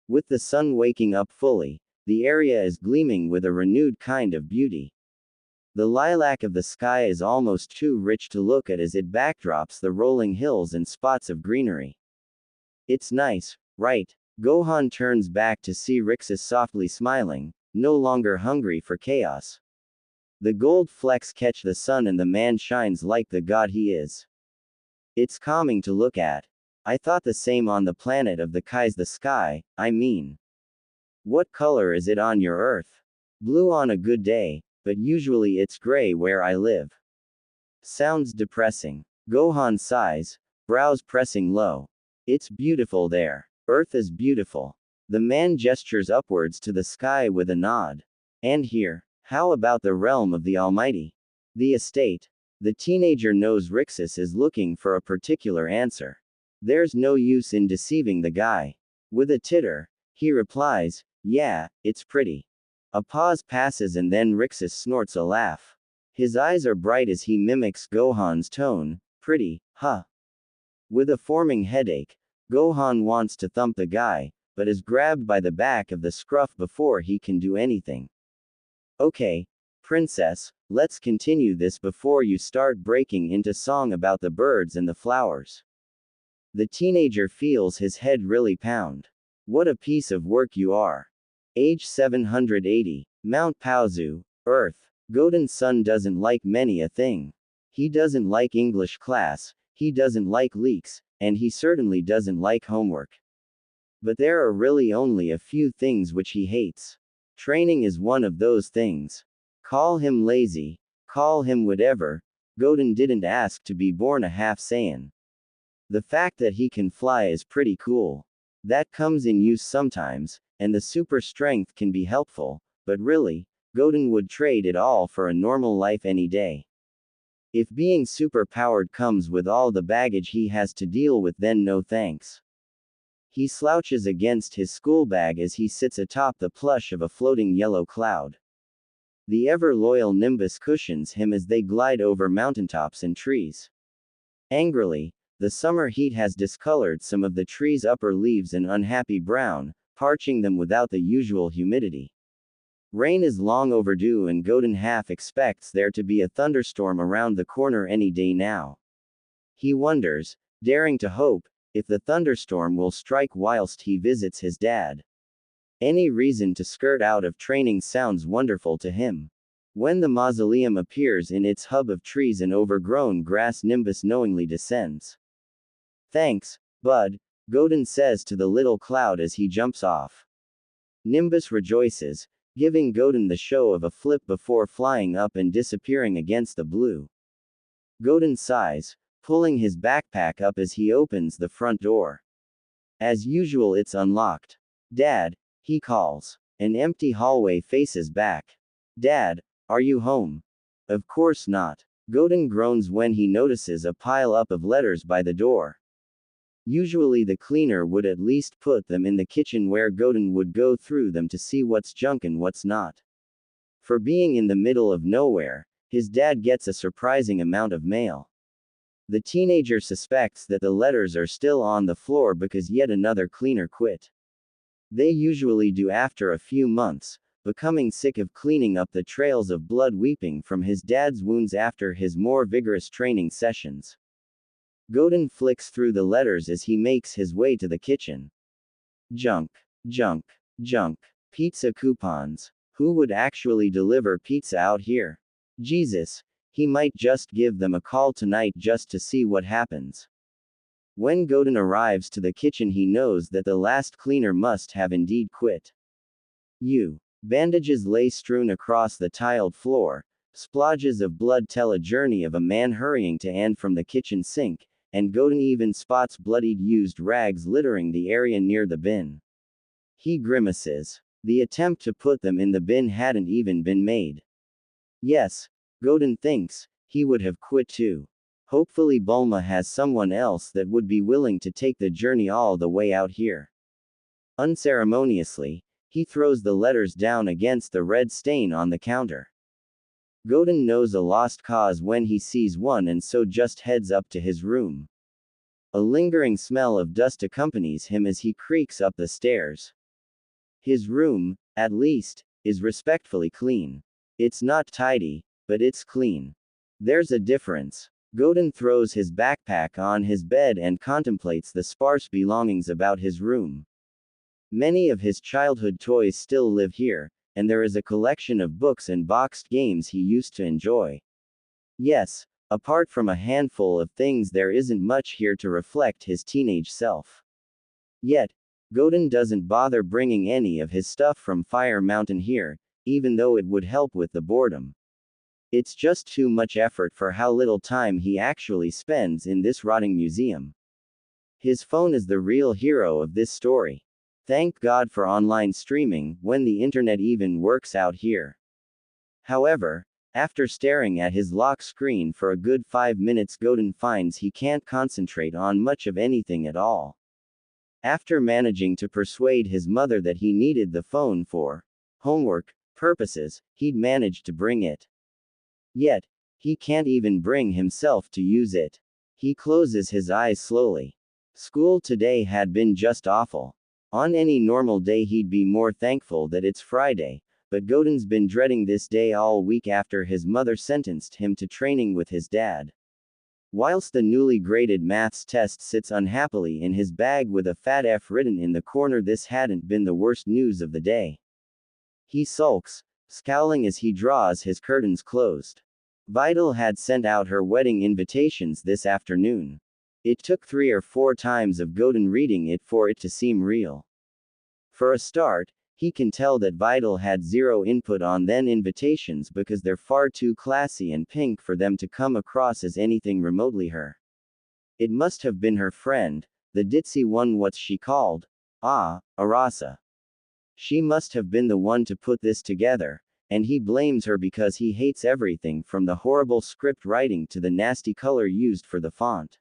With the sun waking up fully, the area is gleaming with a renewed kind of beauty. The lilac of the sky is almost too rich to look at as it backdrops the rolling hills and spots of greenery. It's nice, right? Gohan turns back to see Rixus softly smiling, no longer hungry for chaos. The gold flecks catch the sun and the man shines like the god he is. It's calming to look at. I thought the same on the planet of the Kai's the sky, I mean. What color is it on your Earth? Blue on a good day, but usually it's gray where I live. Sounds depressing. Gohan sighs, brows pressing low. It's beautiful there. Earth is beautiful. The man gestures upwards to the sky with a nod. And here, how about the realm of the Almighty? The estate? The teenager knows Rixus is looking for a particular answer. There's no use in deceiving the guy. With a titter, he replies, yeah, it's pretty. A pause passes and then Rixus snorts a laugh. His eyes are bright as he mimics Gohan's tone, pretty, huh? With a forming headache, Gohan wants to thump the guy, but is grabbed by the back of the scruff before he can do anything. Okay, princess, let's continue this before you start breaking into song about the birds and the flowers. The teenager feels his head really pound. What a piece of work you are. Age 780. Mount Paozu, Earth. Goten's son doesn't like many a thing. He doesn't like English class, he doesn't like leaks, and he certainly doesn't like homework. But there are really only a few things which he hates. Training is one of those things. Call him lazy, call him whatever, Goten didn't ask to be born a half Saiyan. The fact that he can fly is pretty cool. That comes in use sometimes, and the super strength can be helpful, but really, Goten would trade it all for a normal life any day. If being super powered comes with all the baggage he has to deal with, then no thanks. He slouches against his school bag as he sits atop the plush of a floating yellow cloud. The ever-loyal Nimbus cushions him as they glide over mountaintops and trees. Angrily, the summer heat has discolored some of the trees' upper leaves an unhappy brown, parching them without the usual humidity. Rain is long overdue and Goten half expects there to be a thunderstorm around the corner any day now. He wonders, daring to hope, if the thunderstorm will strike whilst he visits his dad. Any reason to skirt out of training sounds wonderful to him. When the mausoleum appears in its hub of trees and overgrown grass, Nimbus knowingly descends. "Thanks, bud," Gohan says to the little cloud as he jumps off. Nimbus rejoices, giving Gohan the show of a flip before flying up and disappearing against the blue. Gohan sighs, pulling his backpack up as he opens the front door. As usual, it's unlocked. "Dad," he calls. An empty hallway faces back. "Dad, are you home?" "Of course not." Gohan groans when he notices a pile up of letters by the door. Usually the cleaner would at least put them in the kitchen where Gohan would go through them to see what's junk and what's not. For being in the middle of nowhere, his dad gets a surprising amount of mail. The teenager suspects that the letters are still on the floor because yet another cleaner quit. They usually do after a few months, becoming sick of cleaning up the trails of blood weeping from his dad's wounds after his more vigorous training sessions. Gohan flicks through the letters as he makes his way to the kitchen. Junk, junk, junk. Pizza coupons. Who would actually deliver pizza out here? Jesus, he might just give them a call tonight just to see what happens. When Gohan arrives to the kitchen, he knows that the last cleaner must have indeed quit. Bandages lay strewn across the tiled floor, splodges of blood tell a journey of a man hurrying to and from the kitchen sink, and Gohan even spots bloodied used rags littering the area near the bin. He grimaces. The attempt to put them in the bin hadn't even been made. Yes, Gohan thinks, he would have quit too. Hopefully Bulma has someone else that would be willing to take the journey all the way out here. Unceremoniously, he throws the letters down against the red stain on the counter. Gohan knows a lost cause when he sees one and so just heads up to his room. A lingering smell of dust accompanies him as he creaks up the stairs. His room, at least, is respectfully clean. It's not tidy, but it's clean. There's a difference. Gohan throws his backpack on his bed and contemplates the sparse belongings about his room. Many of his childhood toys still live here, and there is a collection of books and boxed games he used to enjoy. Yes, apart from a handful of things, there isn't much here to reflect his teenage self. Yet, Gohan doesn't bother bringing any of his stuff from Fire Mountain here, even though it would help with the boredom. It's just too much effort for how little time he actually spends in this rotting museum. His phone is the real hero of this story. Thank God for online streaming, when the internet even works out here. However, after staring at his lock screen for a good 5 minutes, Gohan finds he can't concentrate on much of anything at all. After managing to persuade his mother that he needed the phone for homework purposes, he'd managed to bring it. Yet, he can't even bring himself to use it. He closes his eyes slowly. School today had been just awful. On any normal day he'd be more thankful that it's Friday, but Gohan's been dreading this day all week after his mother sentenced him to training with his dad. Whilst the newly graded maths test sits unhappily in his bag with a fat F written in the corner, this hadn't been the worst news of the day. He sulks, scowling as he draws his curtains closed. Vital had sent out her wedding invitations this afternoon. It took 3 or 4 times of Gohan reading it for it to seem real. For a start, he can tell that Vital had zero input on then invitations because they're far too classy and pink for them to come across as anything remotely her. It must have been her friend, the ditzy one, what's she called? Arasa. She must have been the one to put this together, and he blames her because he hates everything from the horrible script writing to the nasty color used for the font.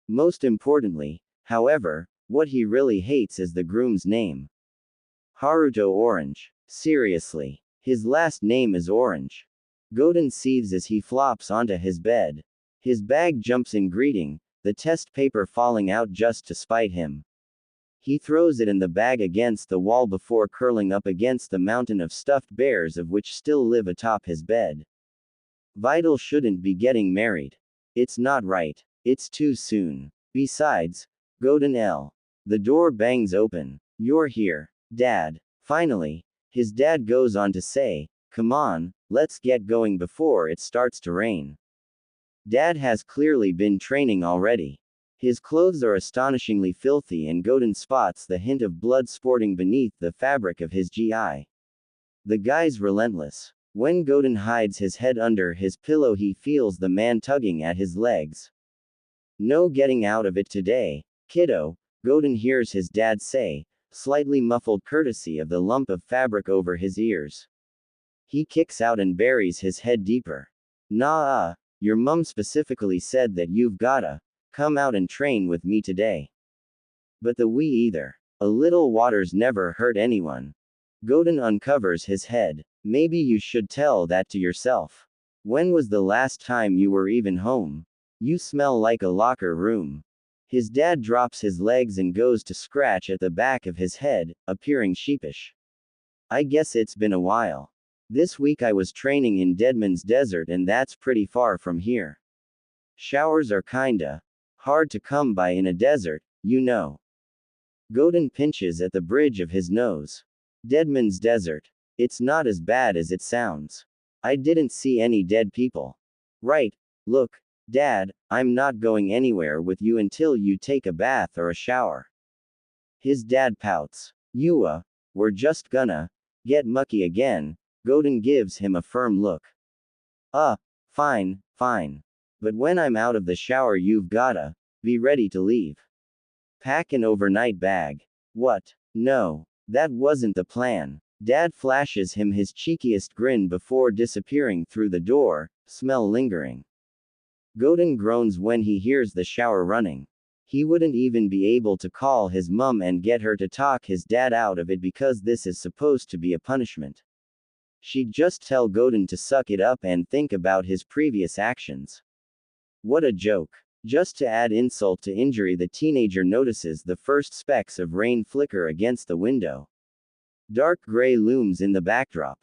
Most importantly, however, what he really hates is the groom's name. Haruto Orange. Seriously. His last name is Orange. Gohan seethes as he flops onto his bed. His bag jumps in greeting, the test paper falling out just to spite him. He throws it in the bag against the wall before curling up against the mountain of stuffed bears of which still live atop his bed. Vital shouldn't be getting married. It's not right. It's too soon. Besides, Gohan L. The door bangs open. You're here, Dad. Finally, his dad goes on to say, "Come on, let's get going before it starts to rain." Dad has clearly been training already. His clothes are astonishingly filthy and Goten spots the hint of blood sporting beneath the fabric of his gi. The guy's relentless. When Goten hides his head under his pillow, he feels the man tugging at his legs. "No getting out of it today, kiddo," Goten hears his dad say, slightly muffled courtesy of the lump of fabric over his ears. He kicks out and buries his head deeper. "Nah, your mum specifically said that you've gotta come out and train with me today." But the we either. A little water's never hurt anyone. Goten uncovers his head. "Maybe you should tell that to yourself. When was the last time you were even home? You smell like a locker room." His dad drops his legs and goes to scratch at the back of his head, appearing sheepish. "I guess it's been a while. This week I was training in Deadman's Desert and that's pretty far from here. Showers are kinda hard to come by in a desert, you know." Goten pinches at the bridge of his nose. "Deadman's Desert. It's not as bad as it sounds. I didn't see any dead people." "Right. Look, Dad, I'm not going anywhere with you until you take a bath or a shower." His dad pouts. We're just gonna get mucky again." Goten gives him a firm look. Fine. But when I'm out of the shower you've gotta be ready to leave. Pack an overnight bag." "What? No. That wasn't the plan." Dad flashes him his cheekiest grin before disappearing through the door, smell lingering. Goten groans when he hears the shower running. He wouldn't even be able to call his mum and get her to talk his dad out of it because this is supposed to be a punishment. She'd just tell Goten to suck it up and think about his previous actions. What a joke. Just to add insult to injury, the teenager notices the first specks of rain flicker against the window. Dark gray looms in the backdrop.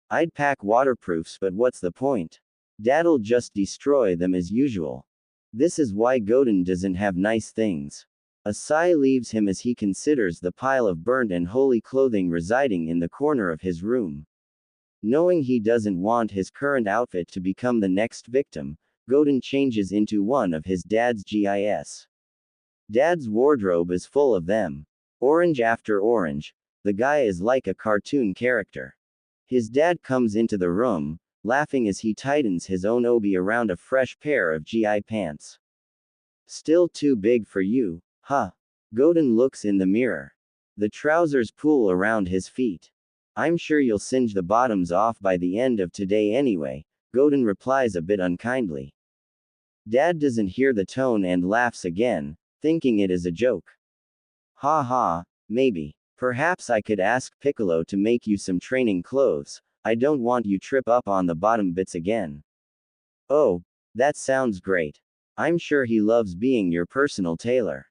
"I'd pack waterproofs, but what's the point? Dad'll just destroy them as usual." This is why Goten doesn't have nice things. A sigh leaves him as he considers the pile of burnt and holy clothing residing in the corner of his room. Knowing he doesn't want his current outfit to become the next victim, Goten changes into one of his dad's gis. Dad's wardrobe is full of them. Orange after orange, the guy is like a cartoon character. His dad comes into the room, laughing as he tightens his own obi around a fresh pair of gi pants. "Still too big for you, huh?" Goten looks in the mirror. The trousers pull around his feet. "I'm sure you'll singe the bottoms off by the end of today anyway," Goten replies a bit unkindly. Dad doesn't hear the tone and laughs again, thinking it is a joke. "Ha ha, maybe. Perhaps I could ask Piccolo to make you some training clothes. I don't want you trip up on the bottom bits again." "Oh, that sounds great. I'm sure he loves being your personal tailor."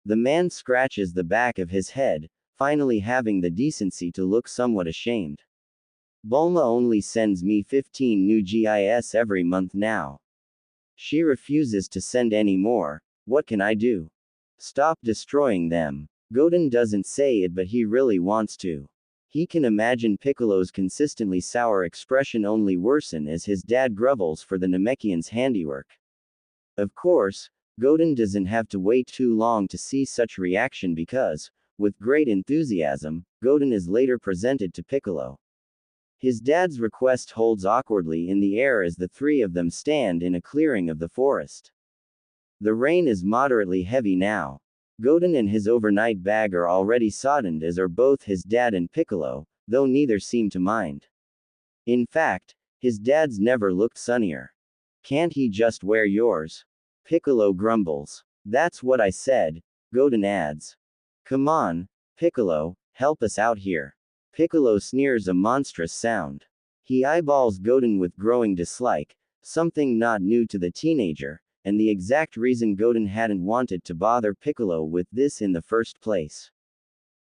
The man scratches the back of his head, finally having the decency to look somewhat ashamed. "Bulma only sends me 15 new gis every month now. She refuses to send any more. What can I do? Stop destroying them." Goten doesn't say it, but he really wants to. He can imagine Piccolo's consistently sour expression only worsen as his dad grovels for the Namekian's handiwork. Of course, Goten doesn't have to wait too long to see such reaction because, with great enthusiasm, Goten is later presented to Piccolo. His dad's request holds awkwardly in the air as the three of them stand in a clearing of the forest. The rain is moderately heavy now. Goten and his overnight bag are already soddened, as are both his dad and Piccolo, though neither seem to mind. In fact, his dad's never looked sunnier. "Can't he just wear yours?" Piccolo grumbles. "That's what I said," Goten adds. "Come on, Piccolo, help us out here." Piccolo sneers a monstrous sound. He eyeballs Goten with growing dislike, something not new to the teenager, and the exact reason Goten hadn't wanted to bother Piccolo with this in the first place.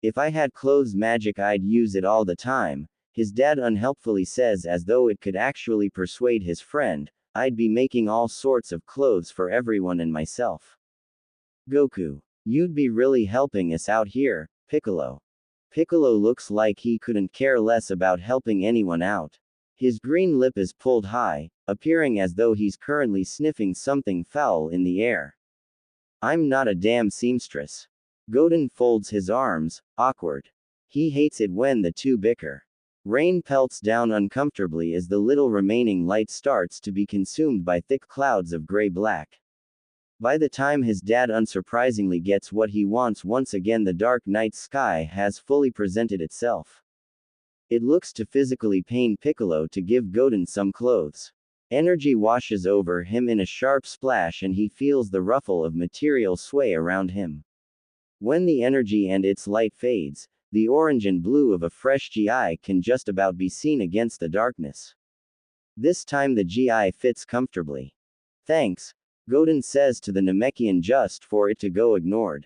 "If I had clothes magic I'd use it all the time," his dad unhelpfully says, as though it could actually persuade his friend. "I'd be making all sorts of clothes for everyone and myself." "Goku, you'd be really helping us out here, Piccolo." Piccolo looks like he couldn't care less about helping anyone out. His green lip is pulled high, appearing as though he's currently sniffing something foul in the air. I'm not a damn seamstress. Goten folds his arms, awkward. He hates it when the two bicker. Rain pelts down uncomfortably as the little remaining light starts to be consumed by thick clouds of gray-black. By the time his dad unsurprisingly gets what he wants, once again the dark night sky has fully presented itself. It looks to physically pain Piccolo to give Goten some clothes. Energy washes over him in a sharp splash and he feels the ruffle of material sway around him. When the energy and its light fades, the orange and blue of a fresh GI can just about be seen against the darkness. This time the GI fits comfortably. Thanks, Goten says to the Namekian just for it to go ignored.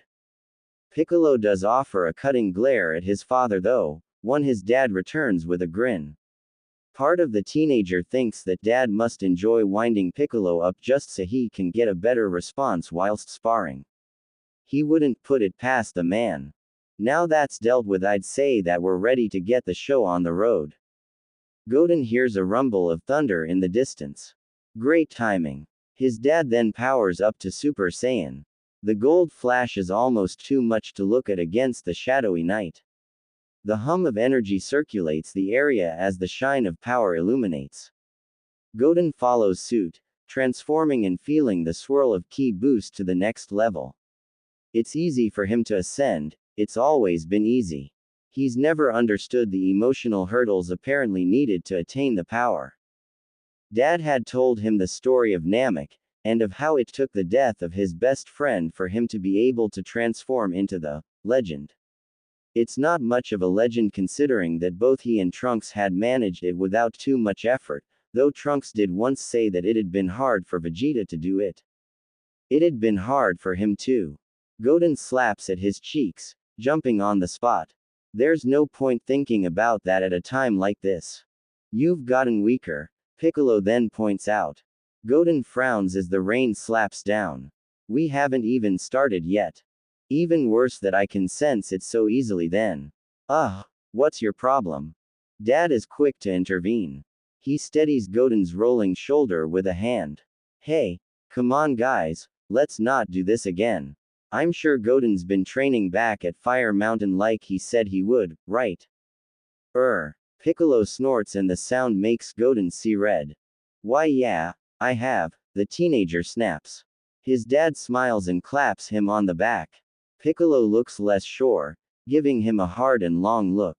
Piccolo does offer a cutting glare at his father though, one his dad returns with a grin. Part of the teenager thinks that dad must enjoy winding Piccolo up just so he can get a better response whilst sparring. He wouldn't put it past the man. Now that's dealt with, I'd say that we're ready to get the show on the road. Goten hears a rumble of thunder in the distance. Great timing. His dad then powers up to Super Saiyan. The gold flash is almost too much to look at against the shadowy night. The hum of energy circulates the area as the shine of power illuminates. Goten follows suit, transforming and feeling the swirl of ki boost to the next level. It's easy for him to ascend, it's always been easy. He's never understood the emotional hurdles apparently needed to attain the power. Dad had told him the story of Namek, and of how it took the death of his best friend for him to be able to transform into the legend. It's not much of a legend considering that both he and Trunks had managed it without too much effort, though Trunks did once say that it had been hard for Vegeta to do it. It had been hard for him too. Goten slaps at his cheeks, jumping on the spot. There's no point thinking about that at a time like this. You've gotten weaker, Piccolo then points out. Goten frowns as the rain slaps down. We haven't even started yet. Even worse that I can sense it so easily then. Ugh, what's your problem? Dad is quick to intervene. He steadies Goten's rolling shoulder with a hand. Hey, come on guys, let's not do this again. I'm sure Goten's been training back at Fire Mountain like he said he would, right? Piccolo snorts and the sound makes Goten see red. Why yeah, I have, the teenager snaps. His dad smiles and claps him on the back. Piccolo looks less sure, giving him a hard and long look.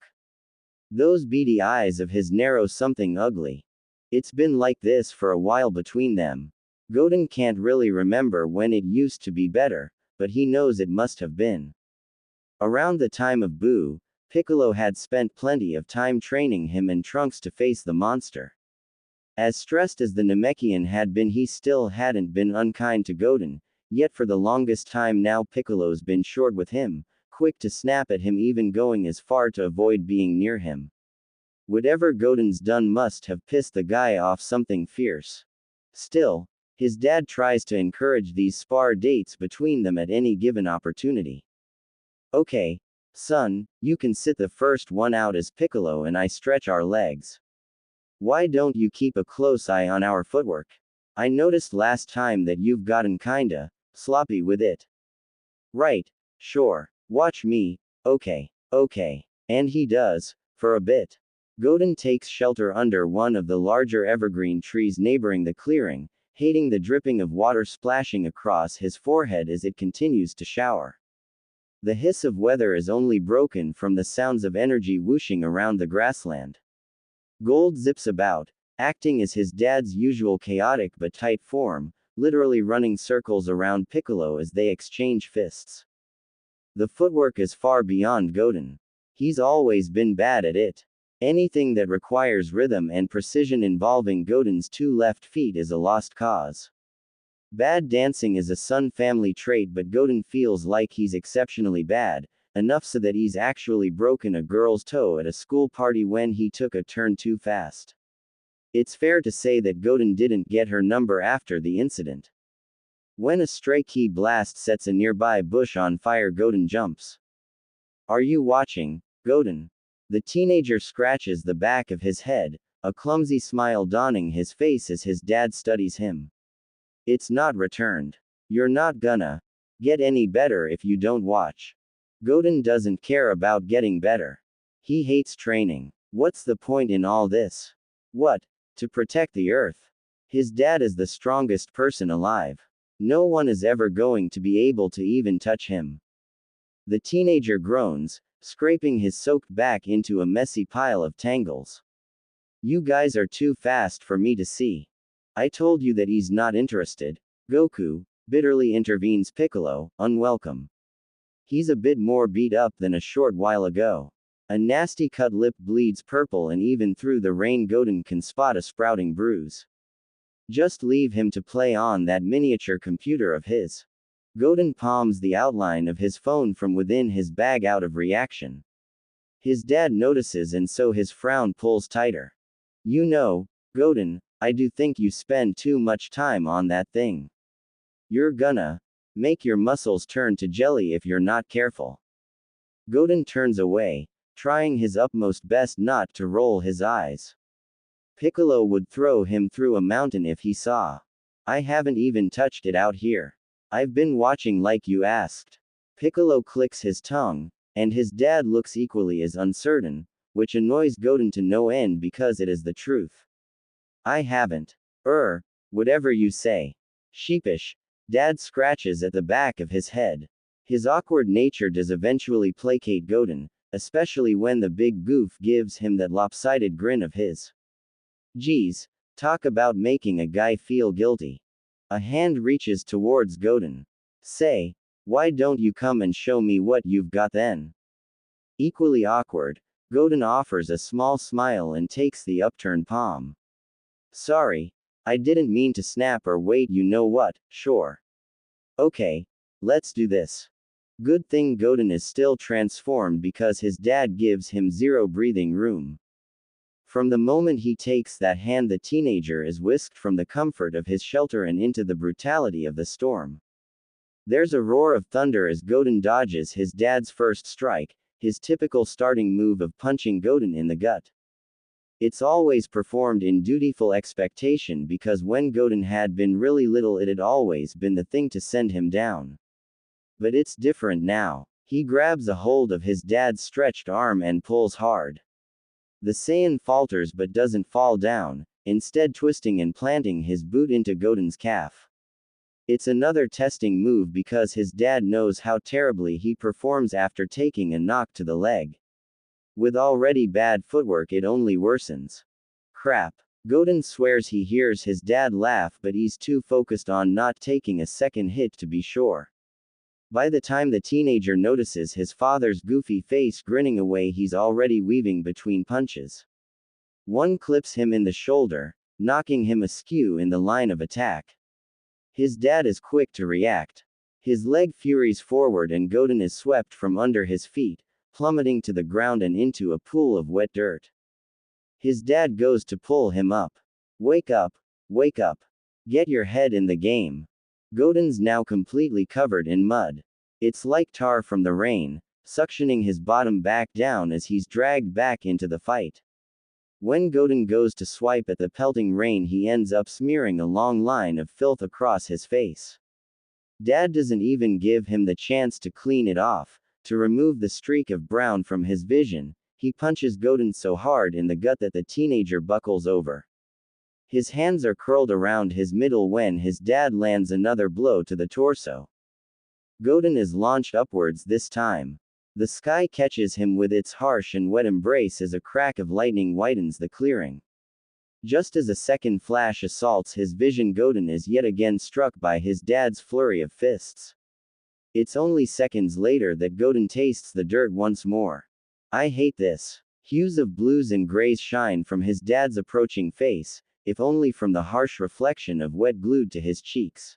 Those beady eyes of his narrow something ugly. It's been like this for a while between them. Goten can't really remember when it used to be better, but he knows it must have been. Around the time of Buu, Piccolo had spent plenty of time training him and Trunks to face the monster. As stressed as the Namekian had been, he still hadn't been unkind to Goten, yet for the longest time now Piccolo's been short with him, quick to snap at him, even going as far to avoid being near him. Whatever Goten's done must have pissed the guy off something fierce. Still, his dad tries to encourage these spar dates between them at any given opportunity. Okay, son, you can sit the first one out as Piccolo and I stretch our legs. Why don't you keep a close eye on our footwork? I noticed last time that you've gotten kinda sloppy with it. Right, sure, watch me, okay. And he does, for a bit. Goten takes shelter under one of the larger evergreen trees neighboring the clearing, hating the dripping of water splashing across his forehead as it continues to shower. The hiss of weather is only broken from the sounds of energy whooshing around the grassland. Gold zips about, acting as his dad's usual chaotic but tight form, literally running circles around Piccolo as they exchange fists. The footwork is far beyond Goten. He's always been bad at it. Anything that requires rhythm and precision involving Goten's two left feet is a lost cause. Bad dancing is a Sun family trait, but Goten feels like he's exceptionally bad, enough so that he's actually broken a girl's toe at a school party when he took a turn too fast. It's fair to say that Goten didn't get her number after the incident. When a stray ki blast sets a nearby bush on fire, Goten jumps. Are you watching? Goten. The teenager scratches the back of his head, a clumsy smile dawning his face as his dad studies him. It's not returned. You're not gonna get any better if you don't watch. Goten doesn't care about getting better. He hates training. What's the point in all this? What? To protect the Earth. His dad is the strongest person alive. No one is ever going to be able to even touch him. The teenager groans, scraping his soaked back into a messy pile of tangles. You guys are too fast for me to see. I told you that he's not interested. Goku, bitterly intervenes Piccolo, unwelcome. He's a bit more beat up than a short while ago. A nasty cut lip bleeds purple, and even through the rain Goten can spot a sprouting bruise. Just leave him to play on that miniature computer of his. Goten palms the outline of his phone from within his bag out of reaction. His dad notices, and so his frown pulls tighter. You know, Goten, I do think you spend too much time on that thing. You're gonna make your muscles turn to jelly if you're not careful. Goten turns away, trying his utmost best not to roll his eyes. Piccolo would throw him through a mountain if he saw. I haven't even touched it out here. I've been watching like you asked. Piccolo clicks his tongue, and his dad looks equally as uncertain, which annoys Goten to no end because it is the truth. I haven't. Whatever you say. Sheepish, Dad scratches at the back of his head. His awkward nature does eventually placate Goten, especially when the big goof gives him that lopsided grin of his. Geez, talk about making a guy feel guilty. A hand reaches towards Goten. Say, why don't you come and show me what you've got then? Equally awkward, Goten offers a small smile and takes the upturned palm. Sorry, I didn't mean to snap or wait, you know what, sure. Okay, let's do this. Good thing Goten is still transformed because his dad gives him zero breathing room. From the moment he takes that hand, the teenager is whisked from the comfort of his shelter and into the brutality of the storm. There's a roar of thunder as Goten dodges his dad's first strike, his typical starting move of punching Goten in the gut. It's always performed in dutiful expectation because when Goten had been really little, it had always been the thing to send him down. But it's different now. He grabs a hold of his dad's stretched arm and pulls hard. The Saiyan falters but doesn't fall down, instead twisting and planting his boot into Goten's calf. It's another testing move because his dad knows how terribly he performs after taking a knock to the leg. With already bad footwork, it only worsens. Crap. Goten swears he hears his dad laugh, but he's too focused on not taking a second hit to be sure. By the time the teenager notices his father's goofy face grinning away, he's already weaving between punches. One clips him in the shoulder, knocking him askew in the line of attack. His dad is quick to react. His leg furies forward and Goten is swept from under his feet, plummeting to the ground and into a pool of wet dirt. His dad goes to pull him up. Wake up, wake up. Get your head in the game. Goten's now completely covered in mud. It's like tar from the rain, suctioning his bottom back down as he's dragged back into the fight. When Goten goes to swipe at the pelting rain, he ends up smearing a long line of filth across his face. Dad doesn't even give him the chance to clean it off, to remove the streak of brown from his vision. He punches Goten so hard in the gut that the teenager buckles over. His hands are curled around his middle when his dad lands another blow to the torso. Goten is launched upwards this time. The sky catches him with its harsh and wet embrace as a crack of lightning whitens the clearing. Just as a second flash assaults his vision, Goten is yet again struck by his dad's flurry of fists. It's only seconds later that Goten tastes the dirt once more. I hate this. Hues of blues and grays shine from his dad's approaching face, if only from the harsh reflection of wet glued to his cheeks.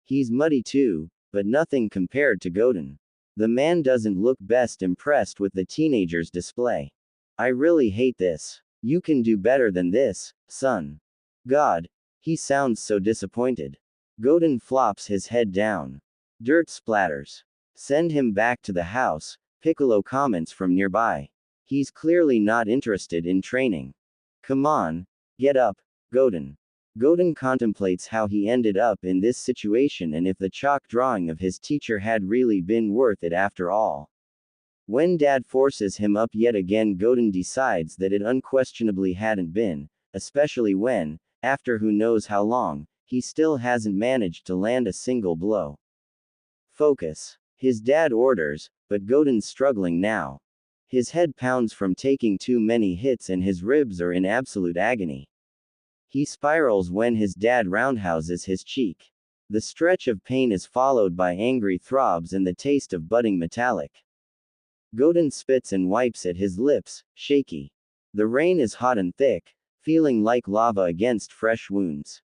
He's muddy too, but nothing compared to Goten. The man doesn't look best impressed with the teenager's display. I really hate this. You can do better than this, son. God. He sounds so disappointed. Goten flops his head down. Dirt splatters. Send him back to the house, Piccolo comments from nearby. He's clearly not interested in training. Come on, get up, Goten. Goten contemplates how he ended up in this situation and if the chalk drawing of his teacher had really been worth it after all. When Dad forces him up yet again, Goten decides that it unquestionably hadn't been, especially when, after who knows how long, he still hasn't managed to land a single blow. Focus. His dad orders, but Goten's struggling now. His head pounds from taking too many hits and his ribs are in absolute agony. He spirals when his dad roundhouses his cheek. The stretch of pain is followed by angry throbs and the taste of budding metallic. Goten spits and wipes at his lips, shaky. The rain is hot and thick, feeling like lava against fresh wounds.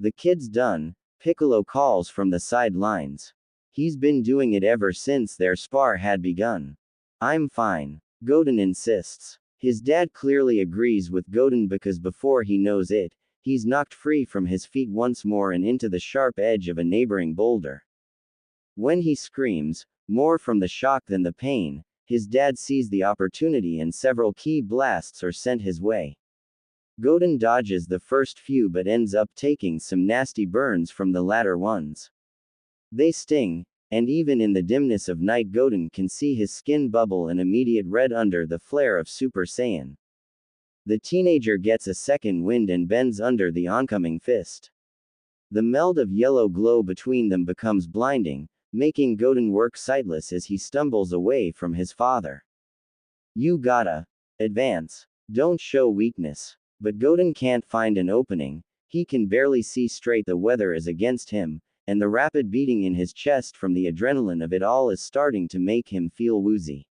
The kid's done, Piccolo calls from the sidelines. He's been doing it ever since their spar had begun. I'm fine, Goten insists. His dad clearly agrees with Goten because before he knows it, he's knocked free from his feet once more and into the sharp edge of a neighboring boulder. When he screams, more from the shock than the pain, his dad sees the opportunity and several key blasts are sent his way. Goten dodges the first few but ends up taking some nasty burns from the latter ones. They sting, and even in the dimness of night Goten can see his skin bubble an immediate red under the flare of Super Saiyan. The teenager gets a second wind and bends under the oncoming fist. The meld of yellow glow between them becomes blinding, making Goten work sightless as he stumbles away from his father. You gotta advance. Don't show weakness. But Goten can't find an opening, he can barely see straight, the weather is against him, and the rapid beating in his chest from the adrenaline of it all is starting to make him feel woozy.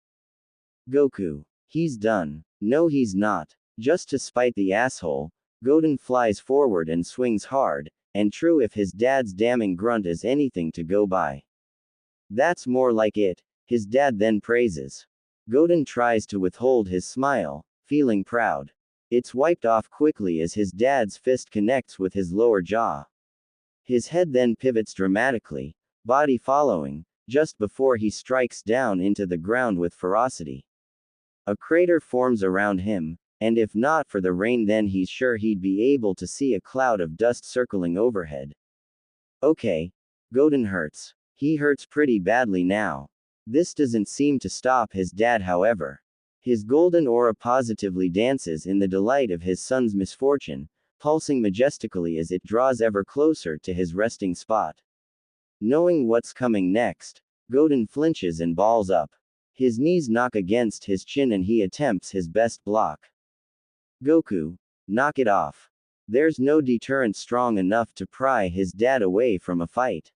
Goku. He's done. No, he's not. Just to spite the asshole, Goten flies forward and swings hard, and true if his dad's damning grunt is anything to go by. That's more like it, his dad then praises. Goten tries to withhold his smile, feeling proud. It's wiped off quickly as his dad's fist connects with his lower jaw. His head then pivots dramatically, body following, just before he strikes down into the ground with ferocity. A crater forms around him, and if not for the rain then he's sure he'd be able to see a cloud of dust circling overhead. Okay. Goten hurts. He hurts pretty badly now. This doesn't seem to stop his dad, however. His golden aura positively dances in the delight of his son's misfortune, pulsing majestically as it draws ever closer to his resting spot. Knowing what's coming next, Goten flinches and balls up. His knees knock against his chin and he attempts his best block. Goku, knock it off. There's no deterrent strong enough to pry his dad away from a fight.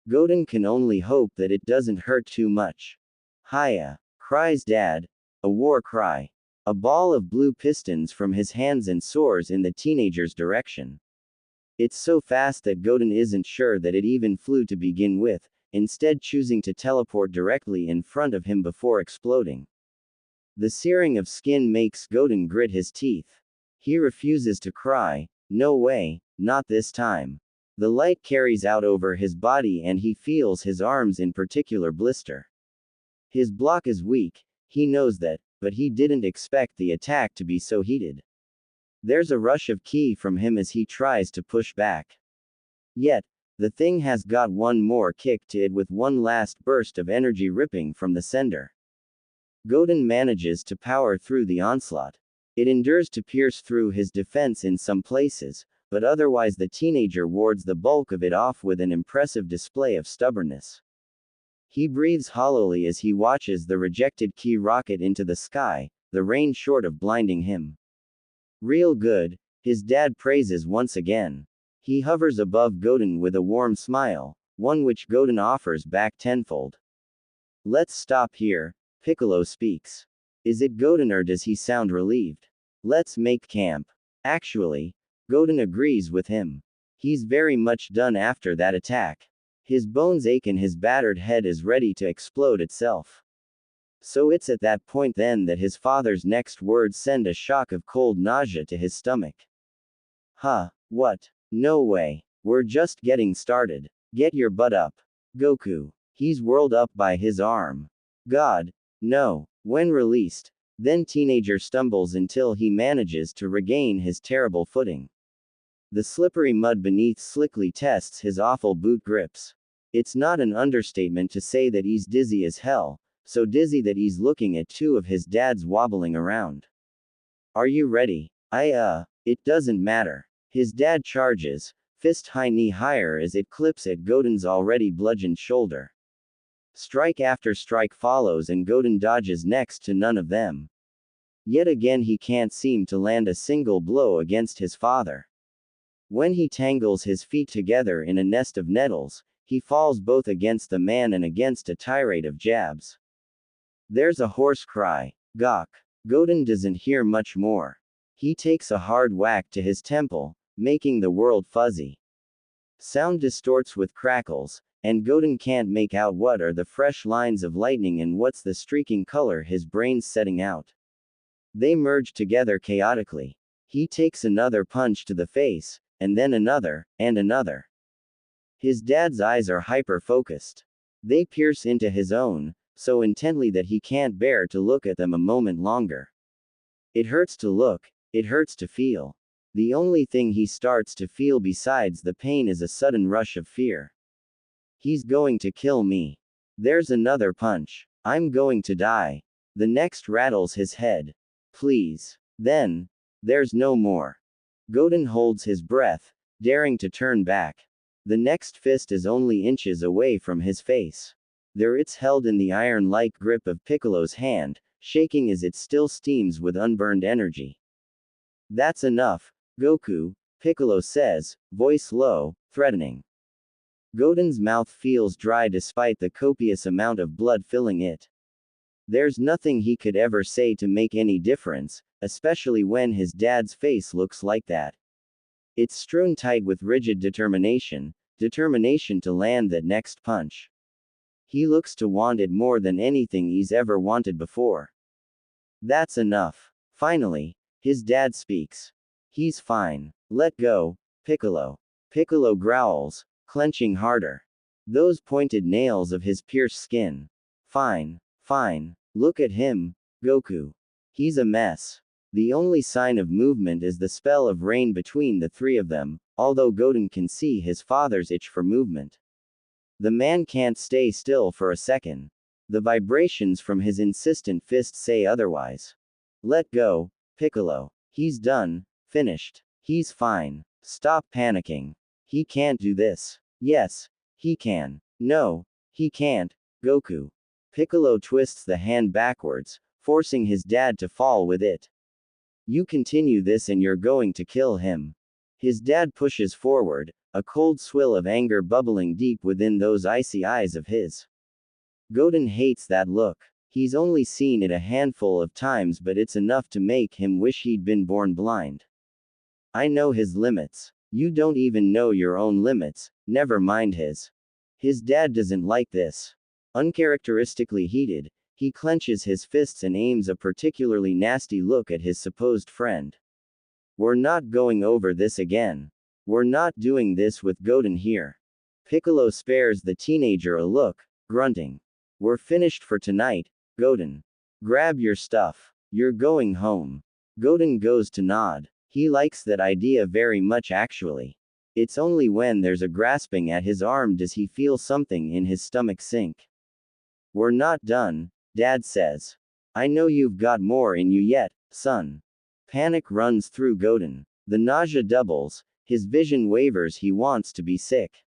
Goten can only hope that it doesn't hurt too much. Hiya! Cries Dad. A war cry. A ball of blue pistons from his hands and soars in the teenager's direction. It's so fast that Goten isn't sure that it even flew to begin with, instead choosing to teleport directly in front of him before exploding. The searing of skin makes Goten grit his teeth. He refuses to cry. No way, not this time. The light carries out over his body and he feels his arms in particular blister. His block is weak, he knows that, but he didn't expect the attack to be so heated. There's a rush of ki from him as he tries to push back. Yet, the thing has got one more kick to it with one last burst of energy ripping from the sender. Goten manages to power through the onslaught. It endures to pierce through his defense in some places, but otherwise the teenager wards the bulk of it off with an impressive display of stubbornness. He breathes hollowly as he watches the rejected ki rocket into the sky, the rain short of blinding him. Real good, his dad praises once again. He hovers above Goten with a warm smile, one which Goten offers back tenfold. Let's stop here, Piccolo speaks. Is it Goten or does he sound relieved? Let's make camp. Actually, Goten agrees with him. He's very much done after that attack. His bones ache and his battered head is ready to explode itself. So it's at that point then that his father's next words send a shock of cold nausea to his stomach. Huh, what? No way. We're just getting started. Get your butt up. Goku. He's whirled up by his arm. God, no. When released, then teenager stumbles until he manages to regain his terrible footing. The slippery mud beneath slickly tests his awful boot grips. It's not an understatement to say that he's dizzy as hell, so dizzy that he's looking at two of his dads wobbling around. Are you ready? It doesn't matter. His dad charges, fist high knee higher as it clips at Goten's already bludgeoned shoulder. Strike after strike follows and Goten dodges next to none of them. Yet again he can't seem to land a single blow against his father. When he tangles his feet together in a nest of nettles, he falls both against the man and against a tirade of jabs. There's a hoarse cry. Gawk. Goten doesn't hear much more. He takes a hard whack to his temple, making the world fuzzy. Sound distorts with crackles, and Goten can't make out what are the fresh lines of lightning and what's the streaking color his brain's setting out. They merge together chaotically. He takes another punch to the face, and then another, and another. His dad's eyes are hyper-focused. They pierce into his own, so intently that he can't bear to look at them a moment longer. It hurts to look, it hurts to feel. The only thing he starts to feel besides the pain is a sudden rush of fear. He's going to kill me. There's another punch. I'm going to die. The next rattles his head. Please. Then, there's no more. Goten holds his breath, daring to turn back. The next fist is only inches away from his face. There it's held in the iron-like grip of Piccolo's hand, shaking as it still steams with unburned energy. That's enough, Goku, Piccolo says, voice low, threatening. Goten's mouth feels dry despite the copious amount of blood filling it. There's nothing he could ever say to make any difference, especially when his dad's face looks like that. It's strewn tight with rigid determination to land that next punch. He looks to want it more than anything he's ever wanted before. That's enough. Finally, his dad speaks. He's fine. Let go, Piccolo. Piccolo growls, clenching harder. Those pointed nails of his pierce skin. Fine, fine. Look at him, Goku. He's a mess. The only sign of movement is the spell of rain between the three of them, although Goten can see his father's itch for movement. The man can't stay still for a second. The vibrations from his insistent fist say otherwise. Let go, Piccolo. He's done, finished. He's fine. Stop panicking. He can't do this. Yes, he can. No, he can't, Goku. Piccolo twists the hand backwards, forcing his dad to fall with it. You continue this and you're going to kill him. His dad pushes forward, a cold swill of anger bubbling deep within those icy eyes of his. Goten hates that look. He's only seen it a handful of times, but it's enough to make him wish he'd been born blind. I know his limits. You don't even know your own limits, never mind his. His dad doesn't like this. Uncharacteristically heated, he clenches his fists and aims a particularly nasty look at his supposed friend. We're not going over this again. We're not doing this with Goten here. Piccolo spares the teenager a look, grunting. We're finished for tonight, Goten. Grab your stuff. You're going home. Goten goes to nod. He likes that idea very much actually. It's only when there's a grasping at his arm does he feel something in his stomach sink. We're not done, Dad says. I know you've got more in you yet, son. Panic runs through Goten. The nausea doubles, his vision wavers, he wants to be sick.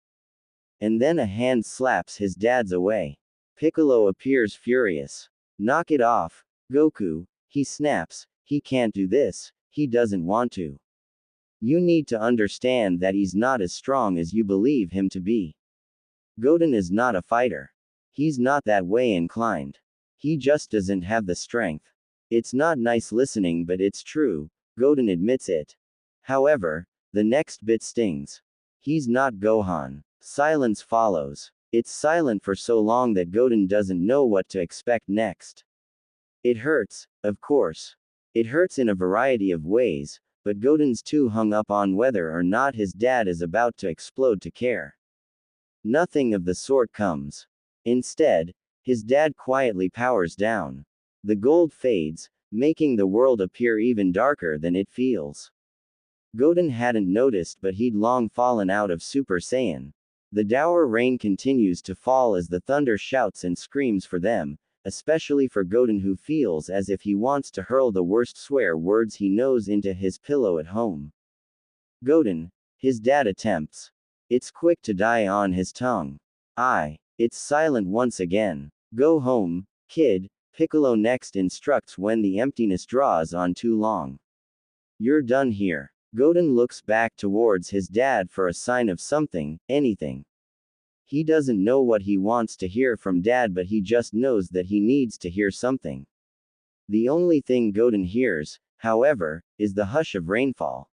And then a hand slaps his dad's away. Piccolo appears furious. Knock it off, Goku, he snaps, he can't do this, he doesn't want to. You need to understand that he's not as strong as you believe him to be. Goten is not a fighter. He's not that way inclined. He just doesn't have the strength. It's not nice listening, but it's true, Goten admits it. However, the next bit stings. He's not Gohan. Silence follows. It's silent for so long that Goten doesn't know what to expect next. It hurts, of course. It hurts in a variety of ways, but Goten's too hung up on whether or not his dad is about to explode to care. Nothing of the sort comes. Instead, His dad quietly powers down. The gold fades, making the world appear even darker than it feels. Goten hadn't noticed, but he'd long fallen out of Super Saiyan. The dour rain continues to fall as the thunder shouts and screams for them, especially for Goten, who feels as if he wants to hurl the worst swear words he knows into his pillow at home. Goten, his dad attempts. It's quick to die on his tongue. It's silent once again. Go home, kid, Piccolo next instructs when the emptiness draws on too long. You're done here. Goten looks back towards his dad for a sign of something, anything. He doesn't know what he wants to hear from dad, but he just knows that he needs to hear something. The only thing Goten hears, however, is the hush of rainfall.